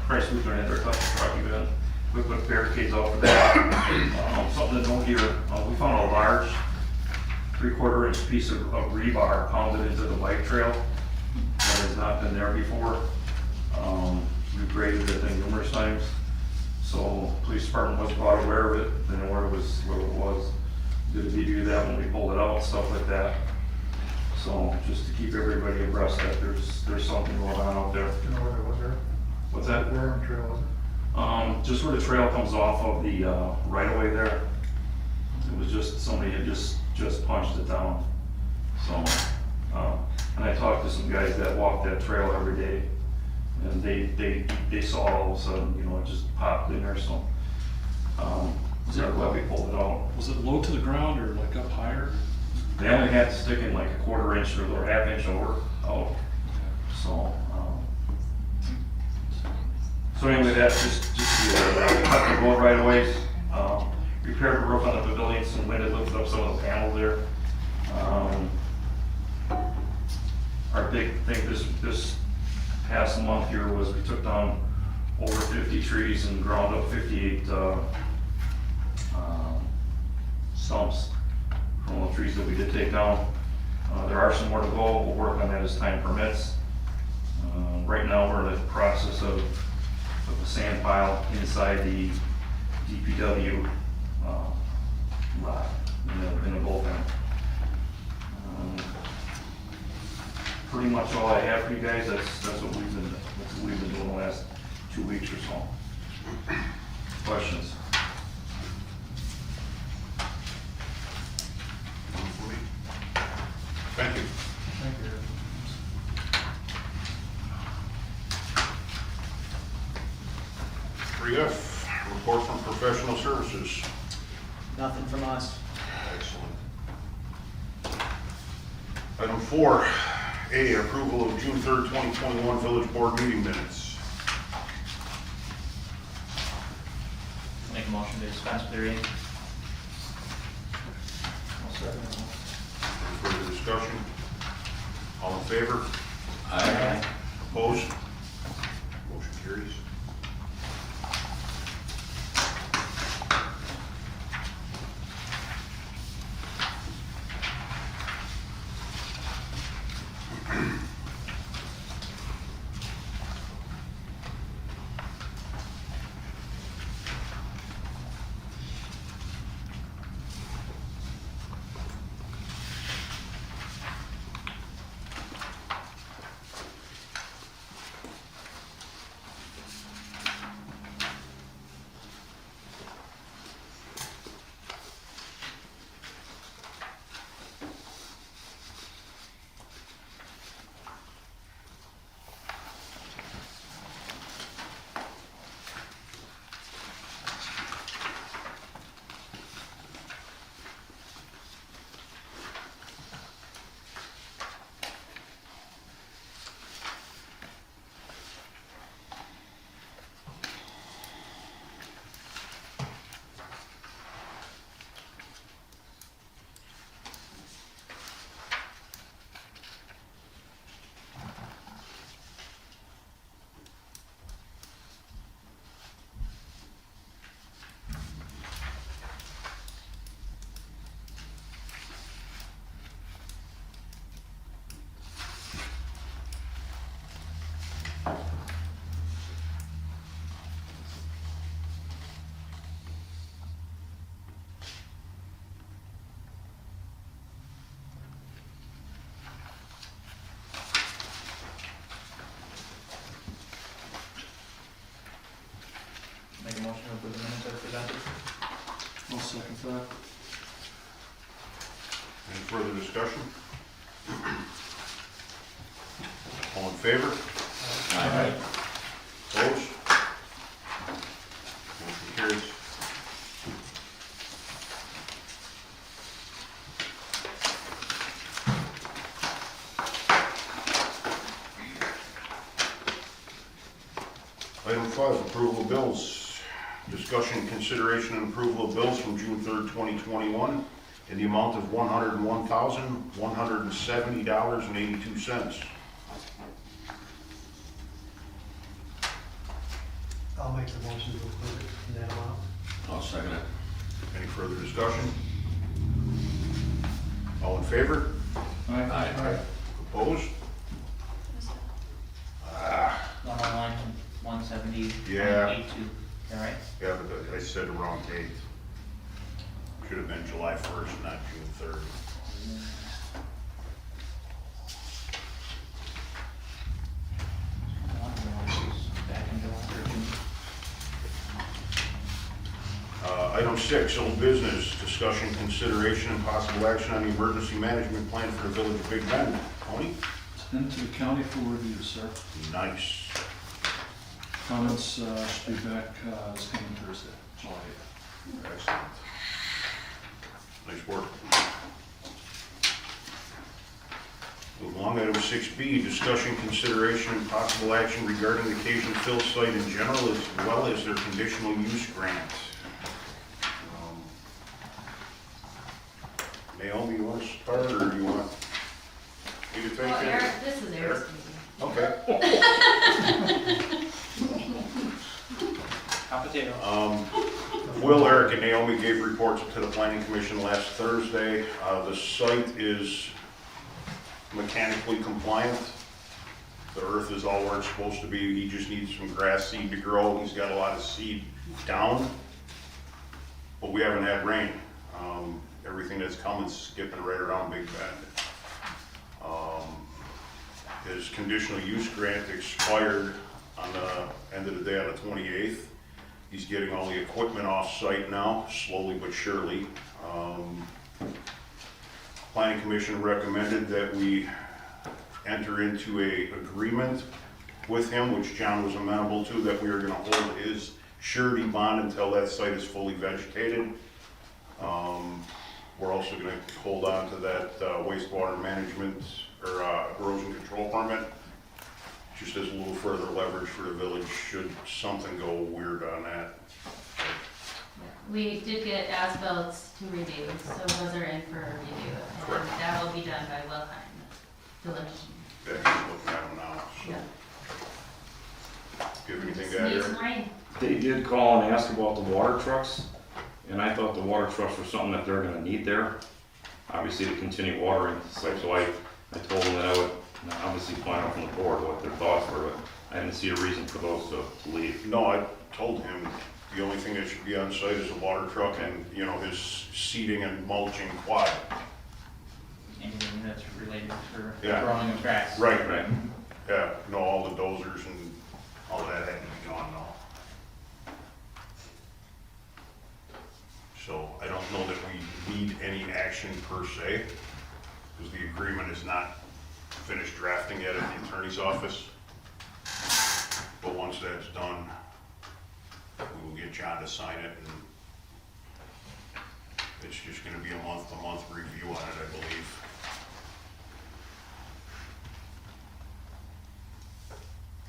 S10: Price was going to enter cut the truck even. We put barricades out for that. Something to note here, we found a large 3/4 inch piece of rebar pounded into the bike trail that has not been there before. We graded the thing numerous times. So police department was brought aware of it, they know where it was. Did we do that when we pulled it out, stuff like that. So just to keep everybody abreast that there's something going on out there.
S14: You know where it was there?
S10: What's that?
S14: Where on the trail was it?
S10: Just where the trail comes off of the right of way there. It was just, somebody had just punched it down. So, and I talked to some guys that walk that trail every day, and they saw it all of a sudden, you know, it just popped in there, so. They're glad we pulled it out.
S3: Was it low to the ground or like up higher?
S10: They only had to stick in like a 1/4 inch or 1/2 inch over out. So, so anyway, that's just cut the road right away. Repaired the roof on the pavilion, some wind had lifted up some of the panels there. Our big thing this past month here was we took down over 50 trees and ground up 58 stumps from all the trees that we did take down. There are some more to go. We'll work on that as time permits. Right now we're in the process of a sand pile inside the DPW lot in a bullpen. pretty much all I have for you guys. That's what we've been doing the last 2 weeks or so. Questions?
S4: Thank you.
S14: Thank you.
S4: 3F, report from professional services.
S9: Nothing from us.
S4: Excellent. Item 4A, approval of June 3rd, 2021 village board meeting minutes.
S7: Make a motion to dispense with the reading.
S4: Any further discussion? All in favor?
S7: Aye.
S4: Opposed? Motion carries.
S7: Make a motion to approve the minutes as presented.
S3: I'll second that.
S4: Any further discussion? All in favor?
S11: Aye.
S4: Opposed? Motion carries. Item 5, approval of bills. Discussion, consideration, and approval of bills from June 3rd, 2021 in the amount of $101,170.82.
S2: I'll make the motion to approve it in that amount.
S11: I'll second it.
S4: Any further discussion? All in favor?
S11: Aye.
S4: Opposed? Ah,
S7: 101, 170,
S4: Yeah.
S7: 182. Is that right?
S4: yeah, but I said the wrong date. Should have been July 1st, not June 3rd.
S7: Back in July or June.
S4: Item 6, old business, discussion, consideration, and possible action on the emergency management plan for the village of Big Bend. Tony?
S3: It's been to the county for review, sir.
S4: Nice.
S3: Comments should be back this coming Thursday, July 8th.
S4: Excellent. Nice work. Move along, item 6B, discussion, consideration, and possible action regarding the Cajun Phil site in general as well as their conditional use grant. Naomi, you want to start, or do you want me to take
S15: Well,
S4: it?
S15: Eric, this is Eric's
S4: Okay.
S7: Hot potato.
S4: Will, Eric, and Naomi gave reports to the planning commission last Thursday. The site is mechanically compliant. The earth is all where it's supposed to be. He just needs some grass seed to grow. He's got a lot of seed down, but we haven't had rain. Everything that's coming is skipping right around Big Bend. his conditional use grant expired on the end of the day on the 28th. He's getting all the equipment off-site now, slowly but surely. Planning Commission recommended that we enter into a agreement with him, which John was amenable to, that we are gonna hold his surety bond until that site is fully vegetated. We're also gonna hold on to that wastewater management or erosion control permit, just as a little further leverage for the village should something go weird on that.
S15: We did get as-bills to review, so those are in for review.
S4: Correct.
S15: And that will be done by Wilhelm Village.
S4: Yeah, he's looking at them now, so.
S15: Yeah.
S4: Do you have anything to add,
S15: Needs
S4: Eric?
S15: some rain.
S10: They did call and ask about the water trucks, and I thought the water trucks were something that they're gonna need there, obviously to continue watering the site, so I told them that I would obviously find out from the board what their thoughts were, but I didn't see a reason for those to leave.
S4: No, I told him the only thing that should be on site is a water truck and, you know, his seeding and mulching quad.
S7: Anything that's related for
S4: Yeah.
S7: growing of grass.
S4: Right. Yeah, no, all the dozers and all that had to be gone now. So I don't know that we need any action per se, because the agreement is not finished drafting yet at the attorney's office. But once that's done, we will get John to sign it, and it's just gonna be a month-to-month review on it, I believe.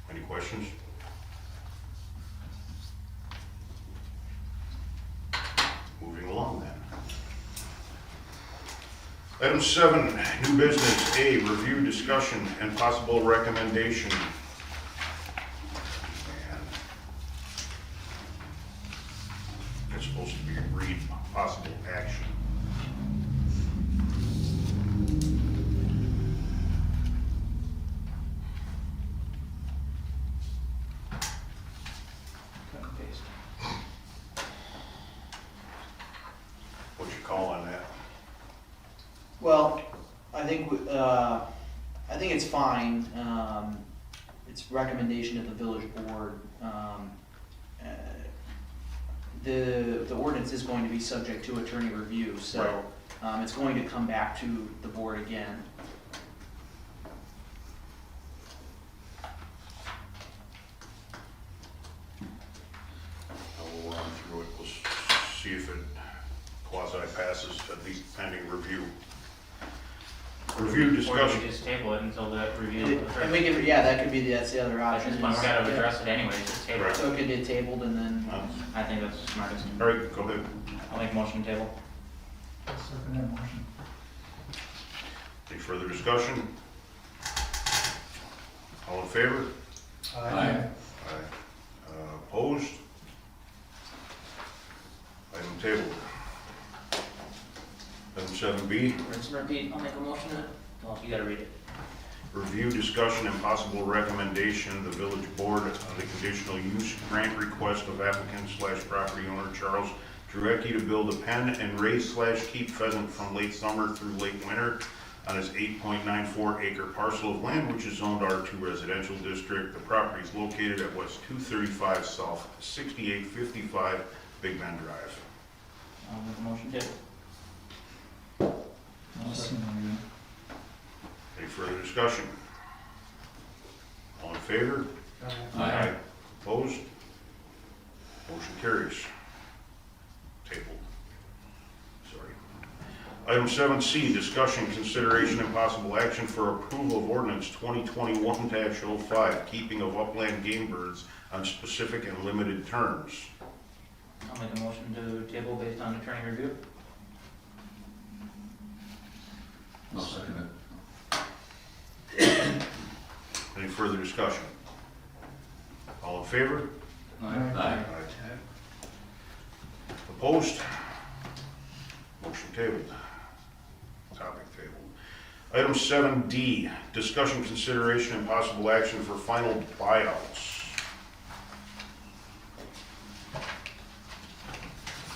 S4: Any questions? Moving along then. Item 7, new business. A, review, discussion, and possible recommendation. And it's supposed to be read possible action.
S7: Cut and paste.
S4: What's your call on that?
S9: Well, I think it's fine. It's recommendation of the village board. The ordinance is going to be subject to attorney review, so, it's going to come back to the board again.
S4: We'll run through it, we'll see if it quasi passes, at least pending review. Review
S7: Or
S4: discussion.
S7: we just table it until the review.
S9: And we can, yeah, that could be, that's the other
S7: At
S9: option.
S7: this point, we
S9: is-
S7: gotta
S9: yeah.
S7: address it anyways, just table it.
S9: So it could get tabled and then,
S7: I think that's the smartest.
S4: All right, go ahead.
S7: I'll make a motion to table.
S4: Any further discussion? All in favor? Aye. Opposed? Item tabled. Item 7B,
S7: Rinse and repeat, I'll make a motion to, well, you gotta read it.
S4: review, discussion, and possible recommendation of the village board on the conditional use grant request of applicant/property owner Charles Jarecki to build a pen and raise/keep pheasant from late summer through late winter on his 8.94 acre parcel of land, which is zoned R2 residential district. The property is located at West 235 South 6855 Big Bend Drive.
S7: I'll make a motion to table.
S4: Any further discussion? All in favor?
S11: Aye.
S4: Opposed? Motion carries. Tabled. Sorry. Item 7C, discussion, consideration, and possible action for approval of ordinance 2021-05, keeping of upland game birds on specific and limited terms.
S7: I'll make a motion to table based on attorney review.
S11: I'll second
S4: Any further discussion? All in favor?
S11: it. Aye.
S4: Opposed? Motion tabled. Topic tabled. Item 7D, discussion, consideration, and possible action for final buyouts.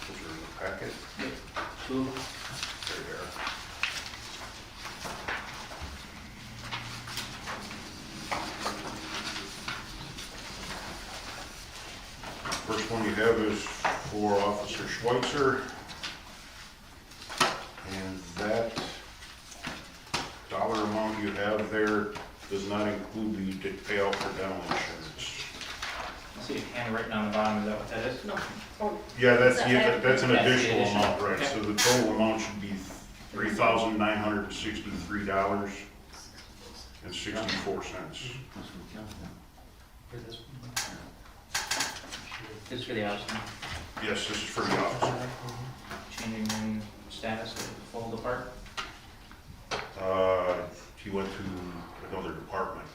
S4: Those are in the packet.
S7: Two.
S4: There they are. First one you have is for Officer Schweitzer. And that dollar amount you have there does not include the payout for dental insurance.
S7: I see it handwritten on the bottom, is that what that is? No.
S4: Yeah, that's an
S7: That's the
S4: additional
S7: additional.
S4: amount, right?
S7: Okay.
S4: So the total amount should be $3,963.64.
S7: This is for the officer,
S4: Yes, this is for the officer.
S7: changing in status of the full depart.
S4: He went to another department.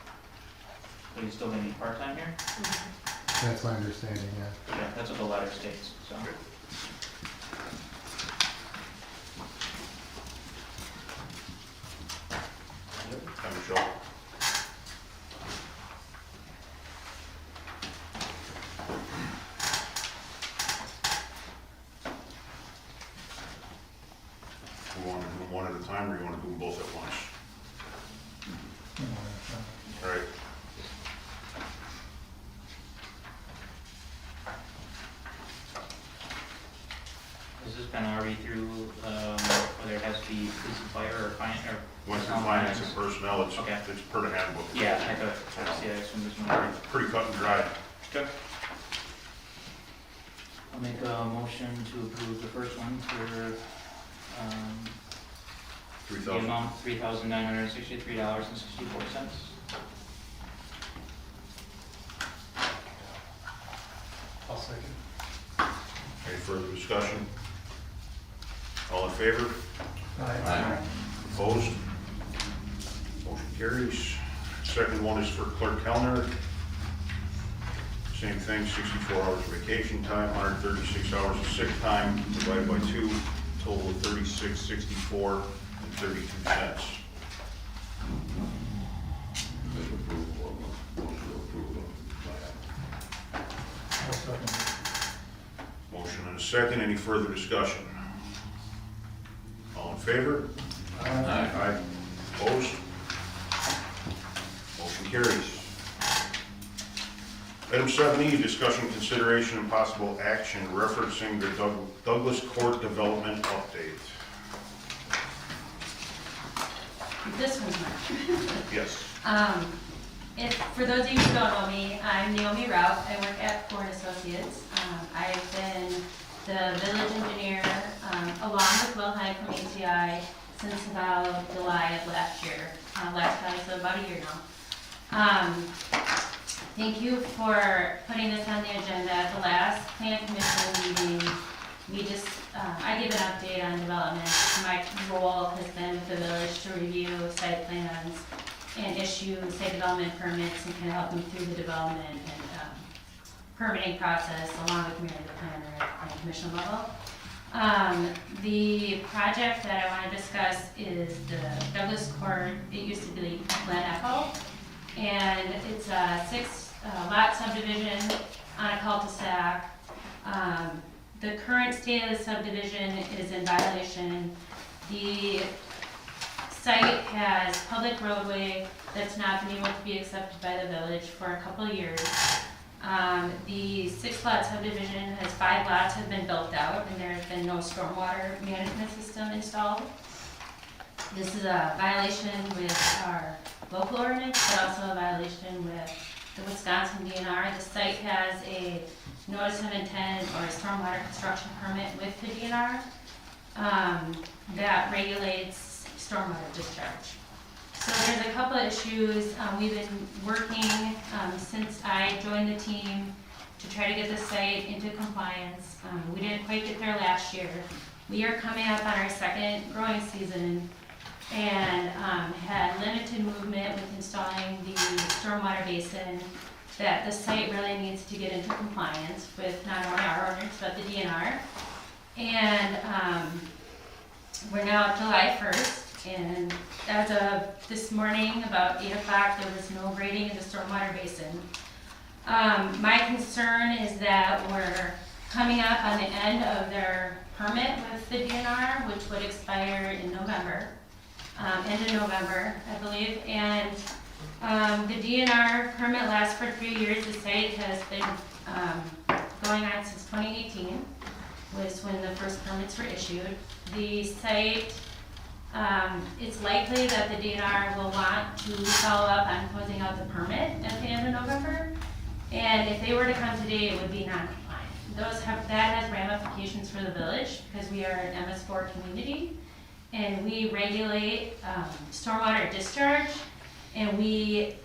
S7: But he's still gonna be part-time here?
S14: That's my understanding, yeah.
S7: Yeah, that's what the letter states, so.
S4: Hi, Michelle. You want to do them one at a time, or you want to do them both at once? All right.
S7: Is this been already through, whether it has to be police and fire or finance, or?
S4: Went through finance and personnel, it's
S7: Okay.
S4: per the handbook.
S7: Yeah, I thought, see, I assume there's no.
S4: Pretty cut and dry.
S7: Okay. I'll make a motion to approve the first one for, the
S4: 3,000.
S7: amount, $3,963.64.
S2: I'll second.
S4: Any further discussion? All in favor?
S14: Aye.
S4: Opposed? Motion carries. Second one is for Clerk Kellner. Same thing, 64 hours of vacation time, 136 hours of sick time, divided by 2, total of 36.64 and 32 cents. Motion and a second. Any further discussion? All in favor? Aye. Opposed? Motion carries. Item 7E, discussion, consideration, and possible action referencing the Douglas Court Development Update.
S15: This one's mine.
S4: Yes.
S15: For those of you who don't know me, I'm Naomi Rauch. I work at Ford Associates. I've been the village engineer, along with Will Hyde from ATI, since about July of last year. So about a year now. Thank you for putting this on the agenda. At the last plan commission meeting, I gave an update on development. My role has been with the village to review site plans and issue site development permits and kind of help them through the development and permitting process along with Mary the planner at planning commission level. The project that I want to discuss is the Douglas Court. It used to be Glen Echo, and it's a 6-lot subdivision on a cul-de-sac. The current state of the subdivision is in violation. The site has public roadway that's not been able to be accepted by the village for a couple of years. The 6-lot subdivision has 5 lots have been built out, and there has been no stormwater management system installed. This is a violation with our local ordinance, but also a violation with the Wisconsin DNR. The site has a notice of intent or a stormwater construction permit with the DNR that regulates stormwater discharge. So there's a couple of issues. We've been working since I joined the team to try to get the site into compliance. We didn't quite get there last year. We are coming up on our second growing season and had limited movement with installing the stormwater basin that the site really needs to get into compliance with not only our ordinance but the DNR. And we're now at July 1st. And as of this morning, about 8 o'clock, there was no grading in the stormwater basin. My concern is that we're coming up on the end of their permit with the DNR, which would expire in November, end of November, I believe. And the DNR permit lasts for 3 years. The site has been going on since 2018, was when the first permits were issued. The site, it's likely that the DNR will want to follow up on closing out the permit at the end of November. And if they were to come today, it would be non-compliant. That has ramifications for the village, because we are an MS4 community, and we regulate stormwater discharge, and we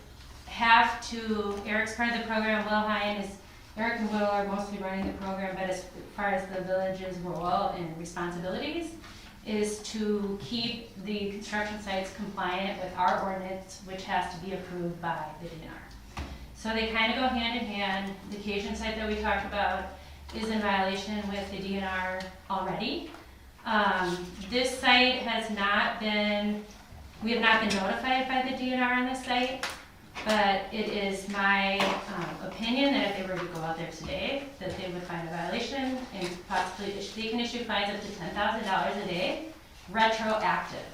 S15: have to, Eric's part of the program, Will Hine is, Eric and Will are mostly running the program, but as far as the village's role and responsibilities, is to keep the construction sites compliant with our ordinance, which has to be approved by the DNR. So they kind of go hand in hand. The Cajun site that we talked about is in violation with the DNR already. This site has not been, we have not been notified by the DNR on this site, but it is my opinion that if they were to go out there today, that they would find a violation and possibly, they can issue fines up to $10,000 a day, retroactive.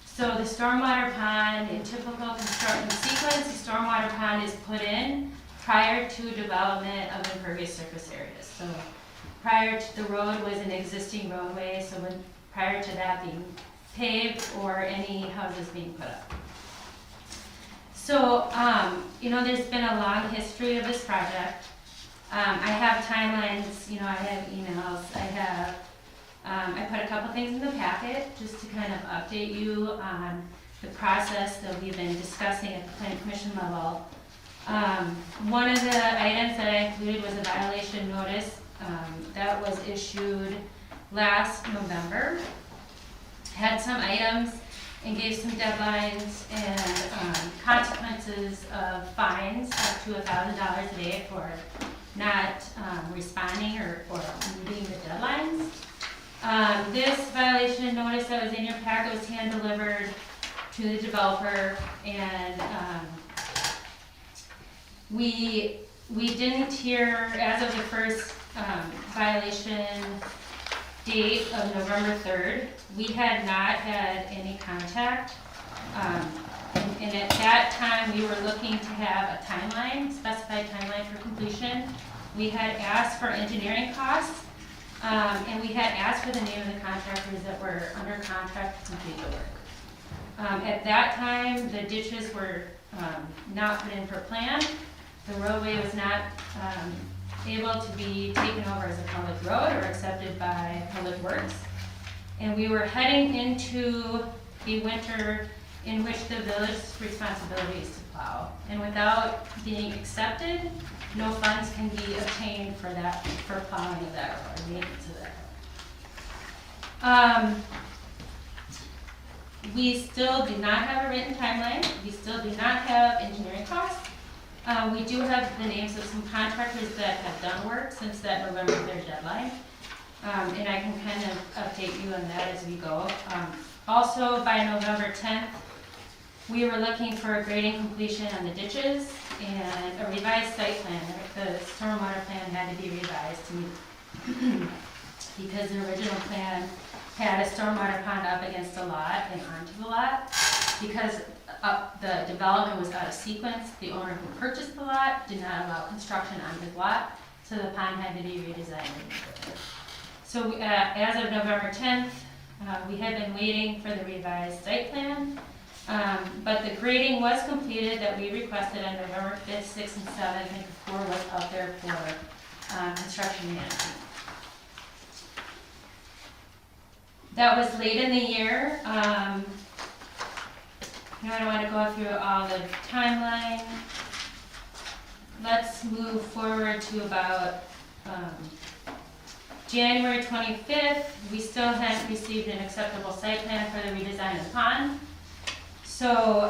S15: So the stormwater pond, in typical construction sequence, the stormwater pond is put in prior to development of impervious surface areas. So prior to, the road was an existing roadway, so when, prior to that being paved or any houses being put up. So, you know, there's been a long history of this project. I have timelines, you know, I have emails, I have, I put a couple things in the packet just to kind of update you on the process that we've been discussing at the planning commission level. One of the items that I included was a violation notice that was issued last November. Had some items and gave some deadlines and consequences of fines up to $1,000 a day for not responding or meeting the deadlines. This violation notice that was in your packet was hand delivered to the developer, and we didn't hear, as of the first violation date of November 3rd, we had not had any contact. And at that time, we were looking to have a timeline, specified timeline for completion. We had asked for engineering costs, and we had asked for the name of the contractors that were under contract to complete the work. At that time, the ditches were not put in per plan. The roadway was not able to be taken over as a public road or accepted by Public Works. And we were heading into a winter in which the village's responsibility is to plow. And without being accepted, no funds can be obtained for that, for plowing of that road, or maintenance of that road. We still do not have a written timeline. We still do not have engineering costs. We do have the names of some contractors that have done work since that November 3rd deadline. And I can kind of update you on that as we go. Also, by November 10th, we were looking for a grading completion on the ditches and a revised site plan. The stormwater plan had to be revised to meet because the original plan had a stormwater pond up against the lot and onto the lot. Because the development was out of sequence, the owner who purchased the lot did not allow construction on his lot, so the pond had to be redesigned. So as of November 10th, we had been waiting for the revised site plan, but the grading was completed that we requested on November 5th, 6th, and 7th, and the 4 was out there for construction management. That was late in the year. Now I don't want to go through all the timeline. Let's move forward to about January 25th. We still hadn't received an acceptable site plan for the redesign of the pond. So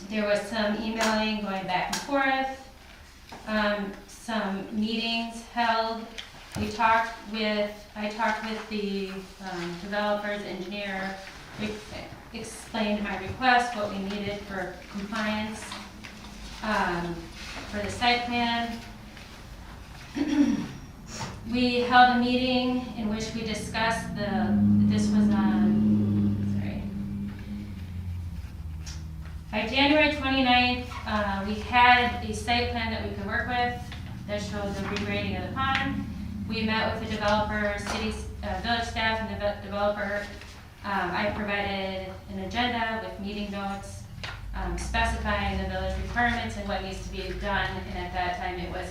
S15: there was some emailing going back and forth, some meetings held. I talked with the developer's engineer, explained my request, what we needed for compliance for the site plan. We held a meeting in which we discussed this was on, sorry. By January 29th, we had a site plan that we could work with. that showed the regrading of the pond. We met with the developer, village staff and the developer. I provided an agenda with meeting notes, specifying the village requirements and what needs to be done. And at that time, it was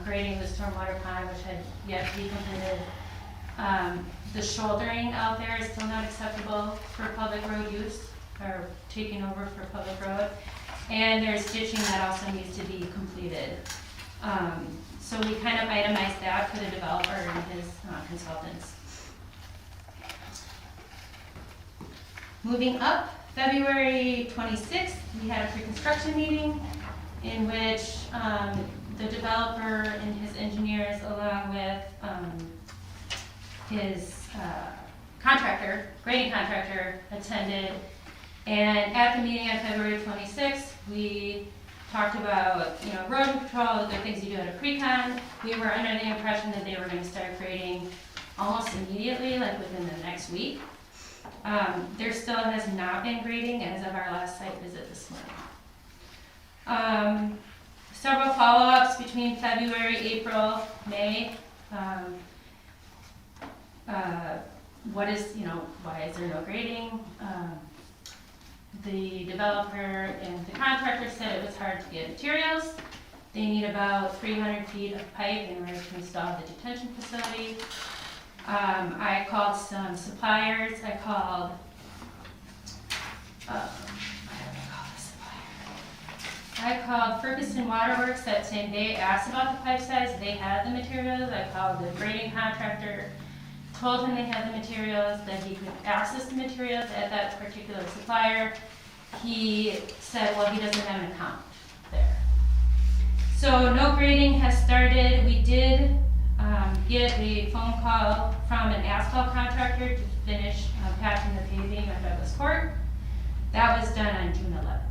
S15: grading the stormwater pond, which had yet to be completed. The shouldering out there is still not acceptable for public road use, or taking over for public road. And there's ditching that also needs to be completed. So we kind of itemized that for the developer and his consultants. Moving up, February 26th, we had a pre-construction meeting in which the developer and his engineers, along with his contractor, grading contractor, attended. And at the meeting on February 26th, we talked about, erosion control, the things you do at a pre-con. We were under the impression that they were going to start grading almost immediately, like within the next week. There still has not been grading as of our last site visit this morning. Several follow-ups between February, April, May. Why is there no grading? The developer and the contractor said it was hard to get materials. They need about 300 feet of pipe in order to install the detention facility. I called some suppliers. I called, I called Ferguson Waterworks that same day, asked about the pipe size. They had the materials. I called the grading contractor, told him they had the materials, that he could access the materials at that particular supplier. He said, well, he doesn't have an account there. So no grading has started. We did get a phone call from an asphalt contractor to finish patching the paving on Douglas Court. That was done on June 11th.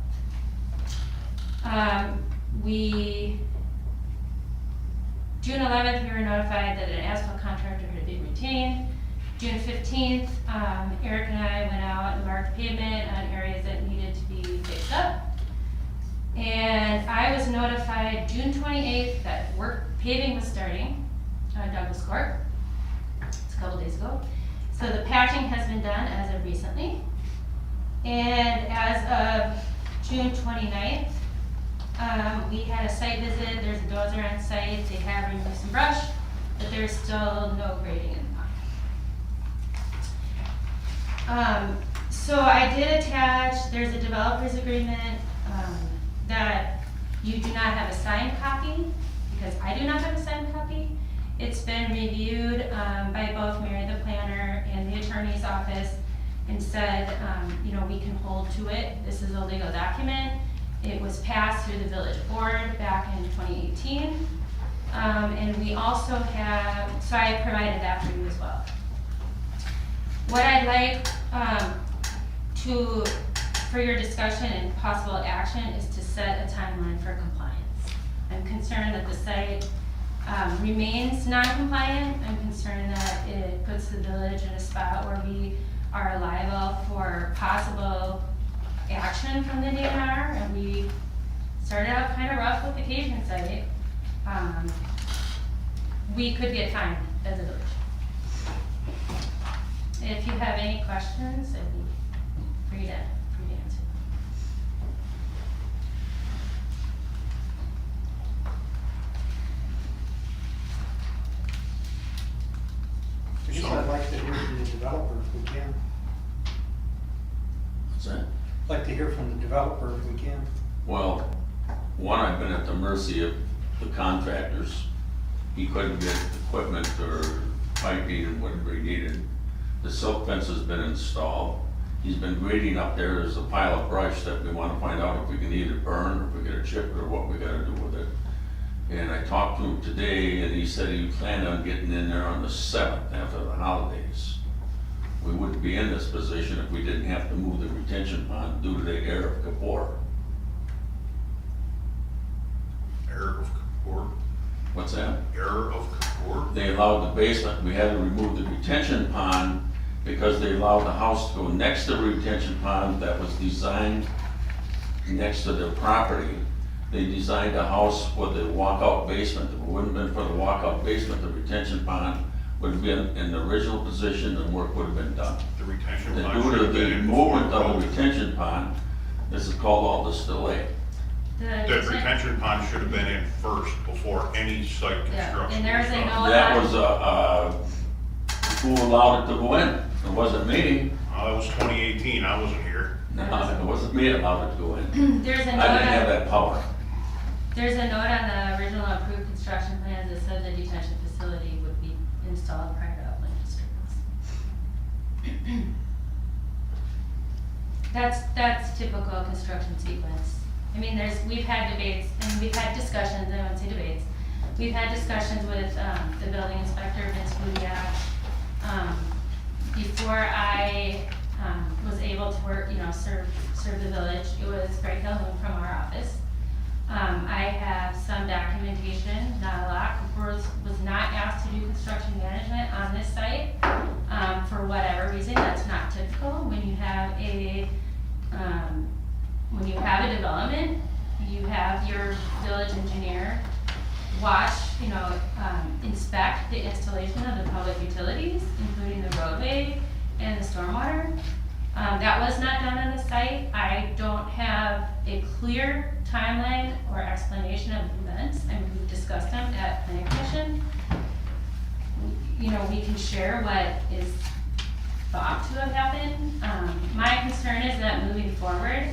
S15: June 11th, we were notified that an asphalt contractor had been retained. June 15th, Eric and I went out and marked pavement on areas that needed to be fixed up. And I was notified June 28th that paving was starting on Douglas Court. It's a couple days ago. So the patching has been done as of recently. And as of June 29th, we had a site visit. There's a dozer on site. They have removed some brush, but there's still no grading in the pond. So I did attach, there's a developer's agreement that you do not have a signed copy, because I do not have a signed copy. It's been reviewed by both Mary the planner and the attorney's office and said, we can hold to it. This is a legal document. It was passed through the village board back in 2018. And we also have, so I provided that for you as well. What I'd like for your discussion and possible action is to set a timeline for compliance. I'm concerned that the site remains non-compliant. I'm concerned that it puts the village in a spot where we are liable for possible action from the DNR, and we started out kind of rough with the Cajun site. We could get fined as a village. If you have any questions, I'd be free to answer.
S2: I guess I'd like to hear from the developer if we can.
S11: What's that?
S2: I'd like to hear from the developer if we can.
S11: Well, one, I've been at the mercy of the contractors. He couldn't get equipment or piping and whatever he needed. The silk fence has been installed. He's been grading up there. There's a pile of brush that we want to find out if we can either burn or if we get a chip or what we gotta do with it. And I talked to him today and he said he planned on getting in there on the 7th after the holidays. We wouldn't be in this position if we didn't have to move the retention pond due to the error of Kapoor.
S4: Error of Kapoor?
S11: What's that?
S4: Error of Kapoor?
S11: They allowed the basement, we had to remove the retention pond because they allowed the house to go next to the retention pond that was designed next to their property. they designed a house with a walkout basement. If it wouldn't have been for the walkout basement, the retention pond would have been in the original position and work would have been done.
S4: The retention
S11: And
S4: pond
S11: due
S4: should
S11: to
S4: have been
S11: the
S4: in before
S11: movement of the
S4: code.
S11: retention pond, this is called all this delay.
S4: That retention pond should have been in first before any site
S15: Yeah,
S4: construction.
S15: and there's
S4: was
S15: a
S4: done.
S15: note
S11: That
S15: on,
S11: was, who allowed it to go in? It wasn't me.
S4: That was 2018, I wasn't here.
S11: No, it wasn't me that allowed it to go in.
S15: there's a
S11: I didn't
S15: note
S11: have
S15: on,
S11: that power.
S15: there's a note on the original approved construction plans that said the detention facility would be installed prior to upland disturbance. That's typical construction sequence. I mean, we've had debates, and we've had discussions, I won't say debates. We've had discussions with, the building inspector, Vince Budiak. Before I, was able to work, serve the village, it was Greg Calhoun from our office. I have some documentation, not a lot, was not asked to do construction management on this site. For whatever reason, that's not typical. When you have a development, you have your village engineer watch, inspect the installation of the public utilities, including the roadway and the stormwater. That was not done on the site. I don't have a clear timeline or explanation of events, and we've discussed them at planning commission. We can share what is thought to have happened. My concern is that moving forward,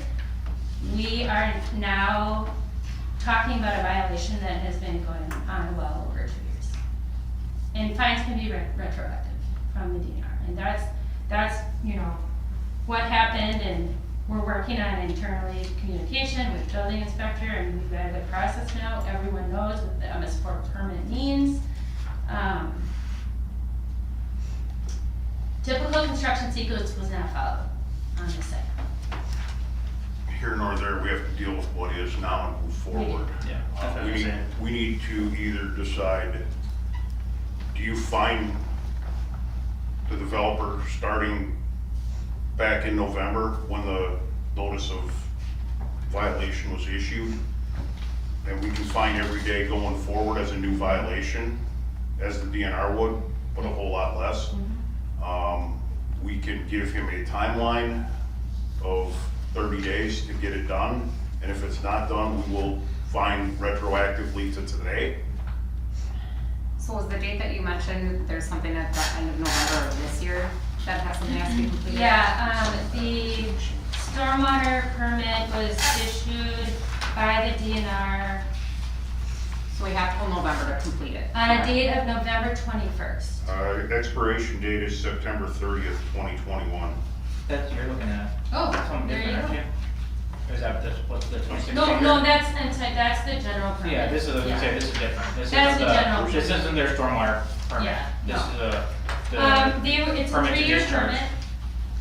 S15: we are now talking about a violation that has been going on well over 2 years. And fines can be retroactive from the DNR, and that's, what happened, and we're working on internally communication with building inspector, and we've got a good process now. Everyone knows what the MS4 permit means. Typical construction sequence was not followed on this site.
S4: Here nor there, we have to deal with what is now and move forward.
S7: Yeah, that's what
S4: We
S7: I'm
S4: need,
S7: saying.
S4: we need to either decide, do you find the developer starting back in November when the notice of violation was issued? And we can find every day going forward as a new violation, as the DNR would, but a whole lot less. We can give him a timeline of 30 days to get it done, and if it's not done, we will fine retroactively to today.
S16: So was the date that you mentioned, there's something at the end of November of this year that has something has to be completed?
S15: Yeah, the stormwater permit was issued by the DNR
S16: So we have till November to complete it?
S15: on a date of November 21st.
S4: Expiration date is September 30th, 2021.
S7: That you're looking at.
S15: Oh,
S7: Something
S15: there you
S7: different,
S15: go.
S7: aren't you? Is that, what's the 26?
S15: No, that's the general permit.
S7: Yeah, this is, I was gonna say,
S15: Yeah.
S7: this is different. This
S15: That's
S7: is
S15: the general
S7: This
S15: permit.
S7: isn't their stormwater permit.
S15: Yeah,
S7: This
S15: no.
S7: is a,
S15: It's a
S7: permit to
S15: 3-year
S7: discharge.
S15: permit.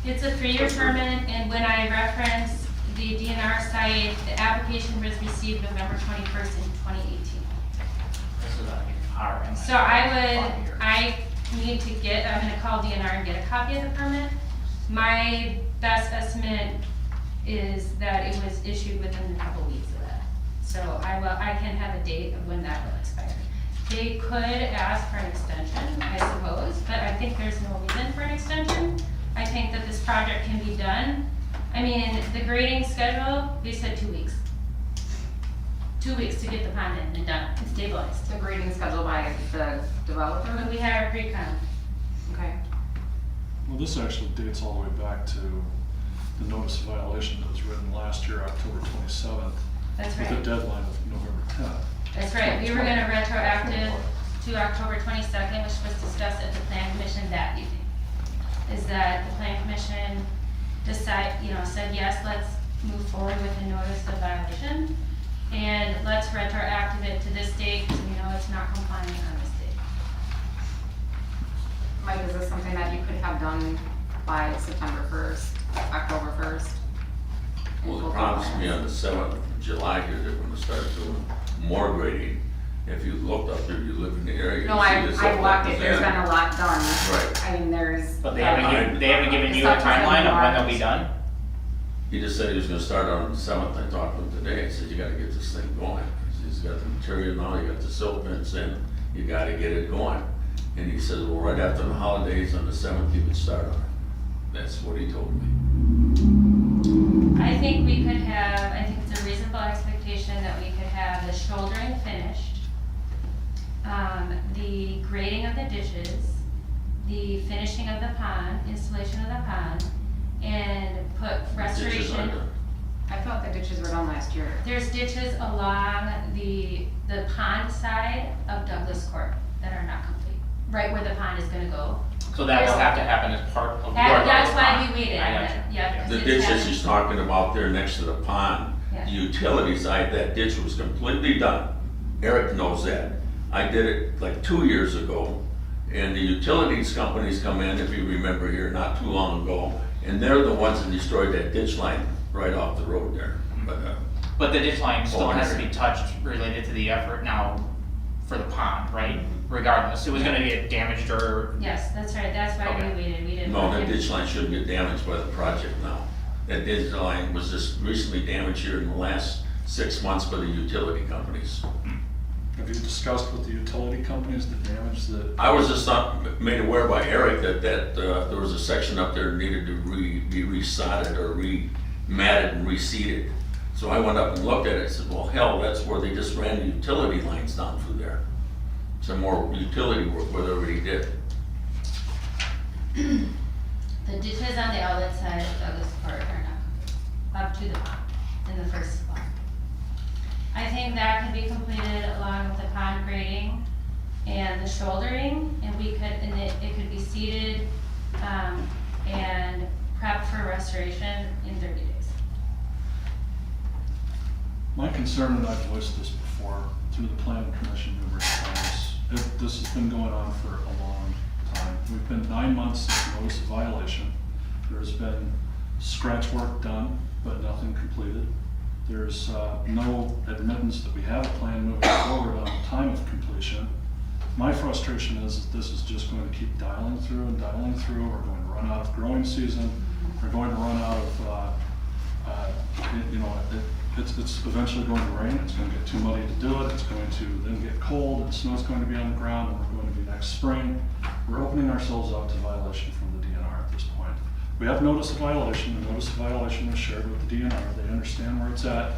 S15: It's a 3-year permit, and when I reference the DNR site, the application was received November 21st in 2018.
S7: This is our.
S15: So I need to I'm gonna call DNR and get a copy of the permit. My best estimate is that it was issued within a couple weeks of that. So I can have a date of when that will expire. They could ask for an extension, I suppose, but I think there's no reason for an extension. I think that this project can be done. I mean, the grading schedule, they said 2 weeks. 2 weeks to get the pond in and done, and stabilized.
S16: The grading schedule by the developer?
S15: But we hire a pre-con.
S16: Okay.
S3: Well, this actually dates all the way back to the notice of violation that was written last year, October 27th.
S15: That's
S3: With a
S15: right.
S3: deadline of November 10th.
S15: That's right, we were gonna retroactive to October 22nd, which was discussed at the plan commission that evening. Is that the plan commission said, yes, let's move forward with the notice of violation, and let's retroactive it to this date, because we know it's not compliant on this date.
S16: Mike, is this something that you could have done by September 1st, October 1st?
S11: Well, they promised me on the 7th of July here they're gonna start doing more grading. If you looked up there, you live in the area.
S16: No,
S11: you see the
S16: I
S11: stuff
S16: walked
S11: that
S16: it,
S11: was
S16: there's
S11: in.
S16: been a lot done.
S11: Right.
S16: I mean, there's.
S7: But they haven't given you a
S16: Stuff was in
S7: timeline of when they'll
S16: March.
S7: be done?
S11: He just said he was gonna start on the 7th. I talked to him today. I said, you gotta get this thing going. He's got the material now, you got the silt fence in, you gotta get it going. And he said, well, right after the holidays on the 7th, you would start on it. That's what he told me.
S15: I think we could have, I think it's a reasonable expectation that we could have the shouldering finished, the grading of the ditches, the finishing of the pond, installation of the pond, and put
S11: Ditches aren't
S15: restoration.
S11: done.
S16: I thought the ditches were done last year.
S15: There's ditches along the pond side of Douglas Court that are not complete, right where the pond is gonna go.
S7: So that will have to happen as part of your.
S15: That's why we waited,
S7: I got you.
S15: yeah. 'cause
S11: The
S15: it's
S11: ditches
S15: happened.
S11: he's talking about there next to the pond,
S15: Yeah.
S11: the utility side, that ditch was completely done. Eric knows that. I did it like 2 years ago, and the utilities companies come in, if you remember here, not too long ago, and they're the ones that destroyed that ditch line right off the road there.
S7: But the ditch line still
S11: Oh,
S7: has to
S11: okay.
S7: be touched related to the effort now for the pond, right? Regardless, it was gonna get damaged or,
S15: Yes, that's right, that's why we
S7: Okay.
S15: waited, we didn't.
S11: No,
S15: want
S11: that
S15: him-
S11: ditch line shouldn't get damaged by the project now. That ditch line was just recently damaged here in the last 6 months by the utility companies.
S3: Have you discussed with the utility companies the damage that?
S11: I was just not made aware by Eric that there was a section up there that needed to be resodded or re-matted and reseeded. So I went up and looked at it, and said, well, hell, that's where they just ran the utility lines down through there. Some more utility work where they already did.
S15: The ditches on the outlet side of Douglas Court are not complete, up to the pond, in the first spot. I think that could be completed along with the pond grading and the shouldering, and it could be seeded, and prepped for restoration in 30 days.
S3: My concern, and I've voiced this before, through the planning commission numerous times, this has been going on for a long time. We've been 9 months since notice of violation. There's been scratch work done, but nothing completed. There's no admittance that we have a plan moving forward on the time of completion. My frustration is that this is just going to keep dialing through and dialing through. We're going to run out of growing season. We're going to run out of, it's eventually going to rain. It's going to get too muddy to do it. It's going to then get cold, and snow's going to be on the ground, and we're going to be next spring. We're opening ourselves up to violation from the DNR at this point. We have notice of violation. The notice of violation was shared with the DNR. They understand where it's at,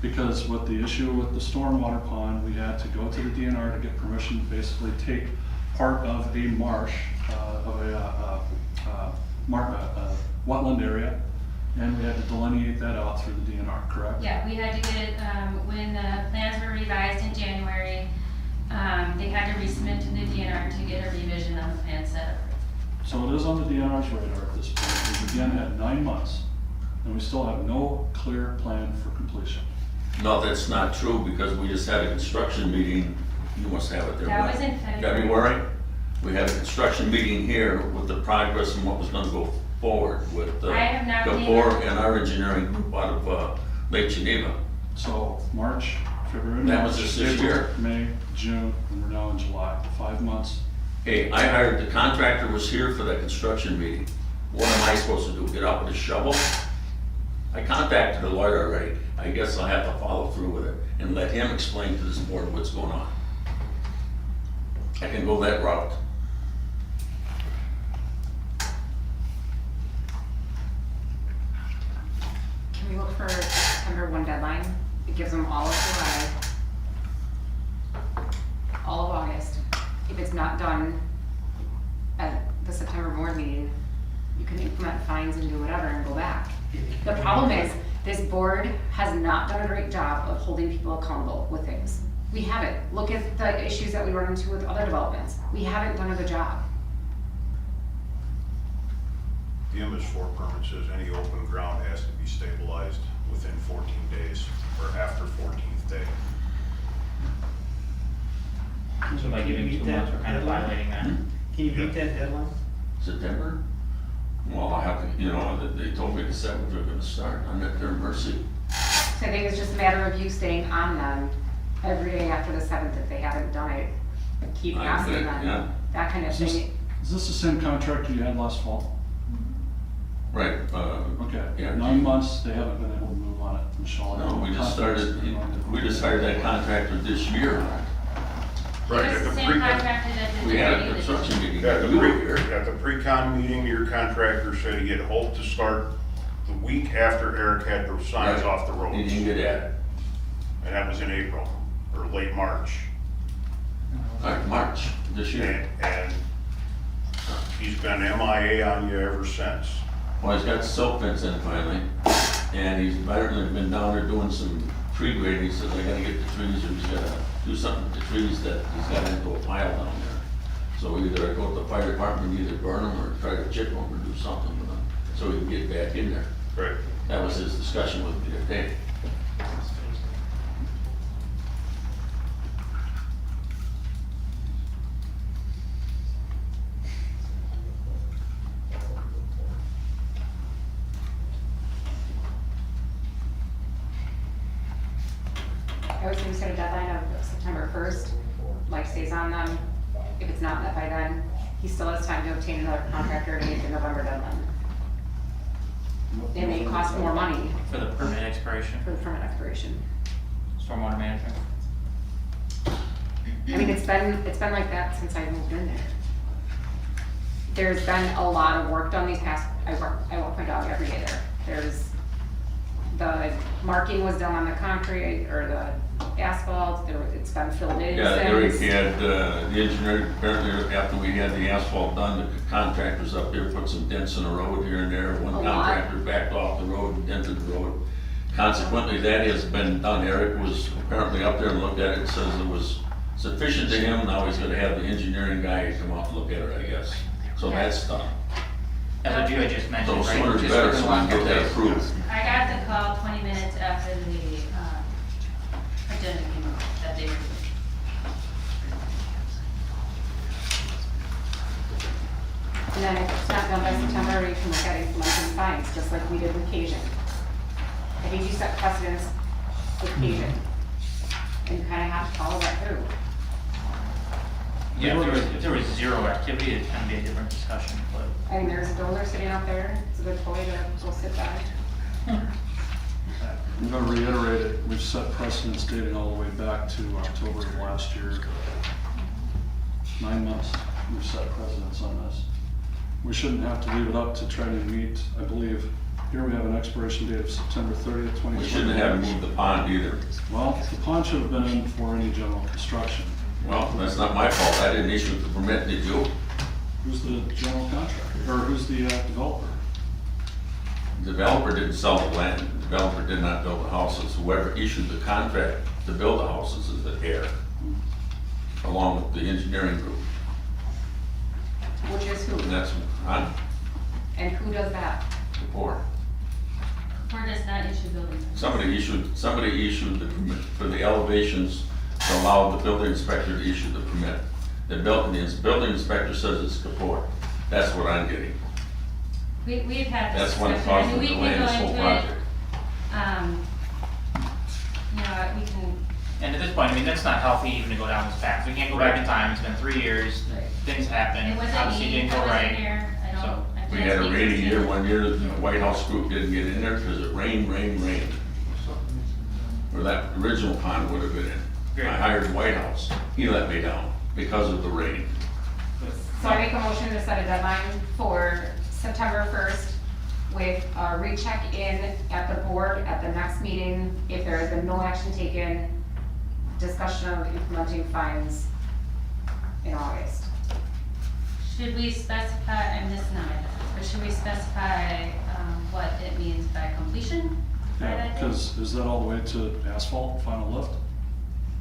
S3: because with the issue with the stormwater pond, we had to go to the DNR to get permission to basically take part of a marsh, wetland area, and we had to delineate that out through the DNR, correct?
S15: Yeah, we had to get, when the plans were revised in January, they had to resubmit to the DNR to get a revision on the plan set up.
S3: So it is on the DNR's radar at this point. We've again had 9 months, and we still have no clear plan for completion.
S11: No, that's not true, because we just had a construction meeting. You must have it there.
S15: That
S11: when?
S15: was in February.
S11: February? We had a construction meeting here with the progress and what was gonna go forward with
S15: I have not been
S11: Gabor
S15: able-
S11: and our engineering group out of Lake Geneva.
S3: So March, February,
S11: That
S3: March,
S11: was just this
S3: April,
S11: year.
S3: May, June, and we're now in July. 5 months.
S11: Hey, I hired, the contractor was here for that construction meeting. What am I supposed to do, get out with a shovel? I contacted the lawyer already. I guess I'll have to follow through with it and let him explain to this board what's going on. I can go that route.
S16: Can we look for September 1 deadline? It gives them all of July, all of August. If it's not done at the September board meeting, you can implement fines and do whatever and go back. The problem is, this board has not done a great job of holding people accountable with things. We haven't. Look at the issues that we run into with other developments. We haven't done a good job.
S4: The MS4 permit says any open ground has to be stabilized within 14 days or after 14th day.
S7: so by giving 2 months, we're kind of violating that.
S2: Can you beat that deadline?
S11: September? Well, I have to, they told me the 7th they're gonna start. I'm at their mercy.
S16: So I think it's just a matter of you staying on them every day after the 7th if they haven't done it. Keep
S11: I
S16: asking
S11: bet, yeah.
S16: them, that kind of thing.
S3: Is this the same contractor you had last fall?
S15: Mm-hmm.
S3: Mm-hmm.
S11: Right,
S3: Okay,
S11: yeah.
S3: 9 months, they haven't been able to move on it, Michelle.
S11: No, we just hired that contractor this year.
S4: Right,
S15: It
S4: at
S15: was
S4: the
S15: the same
S4: pre,
S15: contractor that did the.
S11: We had a
S15: meeting.
S11: construction meeting,
S4: at the
S11: you were here.
S4: pre, at the pre-con meeting, your contractor said he had hoped to start the week after Eric had the signs
S11: Right.
S4: off the roads.
S11: He didn't get at it.
S4: And that was in April, or late March.
S11: March this year.
S4: And he's been MIA on you ever since.
S11: Well, he's got silt fence in finally, and he's apparently been down there doing some tree grading. He says, I gotta get the trees, or he's gotta do something with the trees that he's got into a pile down there. So either I go to the fire department, either burn them or try to chip them or do something with them, so he can get back in there.
S4: Right.
S11: That was his discussion with me today.
S16: I was gonna set a deadline of September 1st, like stays on them. If it's not met by then, he still has time to obtain another contractor to meet the November deadline. It may cost more money
S7: For the permit expiration,
S16: for the permit expiration.
S7: stormwater management.
S16: I mean, it's been like that since I moved in there. There's been a lot of work done these past, I walk my dog every day there. The marking was done on the concrete or the asphalt, it's been filled in
S11: Yeah, Eric
S16: since.
S11: had, the engineer, apparently after we had the asphalt done, the contractors up there put some dents in the road here and there. One
S16: A lot.
S11: contractor backed off the road and dented the road. Consequently, that has been done. Eric was apparently up there and looked at it, says it was sufficient to him. Now he's gonna have the engineering guy come out and look at it, I guess. So that's done.
S7: As what you had just mentioned,
S11: So
S7: right?
S11: sooner the
S7: Just
S11: better,
S7: within
S11: so
S7: the
S11: we
S7: last
S11: can get
S7: couple
S11: that
S7: days.
S11: approved.
S15: I got the call 20 minutes after the agenda came out that they were.
S16: And then if it's not done by September, we can look at implementing fines, just like we did with Cajun. I think you set precedents with Cajun. And you kind of have to follow that through.
S7: Yeah, if there was zero activity, it'd kind of be a different discussion, but.
S16: I mean, there's a builder sitting out there, it's a good toy to go sit by.
S3: I'm gonna reiterate it, we've set precedents dating all the way back to October of last year. 9 months, we've set precedents on this. We shouldn't have to leave it up to try to meet, I believe, here we have an expiration date of September 30th, 2020.
S11: We shouldn't have moved the pond either.
S3: Well, the pond should have been in for any general construction.
S11: Well, that's not my fault. I didn't issue the permit, did you?
S3: Who's the general contractor, or who's the developer?
S11: The developer didn't sell the land. The developer did not build the houses. Whoever issued the contract to build the houses is the heir, along with the engineering group.
S16: Which is
S11: And
S16: who?
S11: that's, I'm
S16: And who does that?
S11: the board.
S15: Or does not issue building permits.
S11: Somebody issued the permit for the elevations to allow the building inspector to issue the permit. The building inspector says it's Kapor. That's what I'm getting.
S15: We've had this
S11: That's what
S15: discussion, I
S11: caused
S15: mean,
S11: the
S15: we
S11: delay in
S15: can
S11: this
S15: go
S11: whole
S15: into it.
S11: project.
S15: You know, we can,
S7: And at this point, I mean, that's not healthy even to go down this path. We can't go back in time. It's been 3 years. Things happen.
S15: it wasn't
S7: Obviously,
S15: me,
S7: didn't
S15: I
S7: go
S15: wasn't
S7: right.
S15: here, I
S7: So,
S15: don't. I
S11: We
S15: can't
S11: had a
S15: speak for
S11: rainy
S15: the
S11: year
S15: team.
S11: one year, the White House group didn't get in there because it rained. Or that original pond would have been in.
S7: Great.
S11: I hired White House. He let me down because of the rain.
S16: So I make a motion to set a deadline for September 1st with a recheck in at the board at the next meeting. If there has been no action taken, discussion of implementing fines in August.
S15: Should we specify, I'm just not, but should we specify what it means by completion? by
S3: Yeah,
S15: that date?
S3: because is that all the way to asphalt, final lift?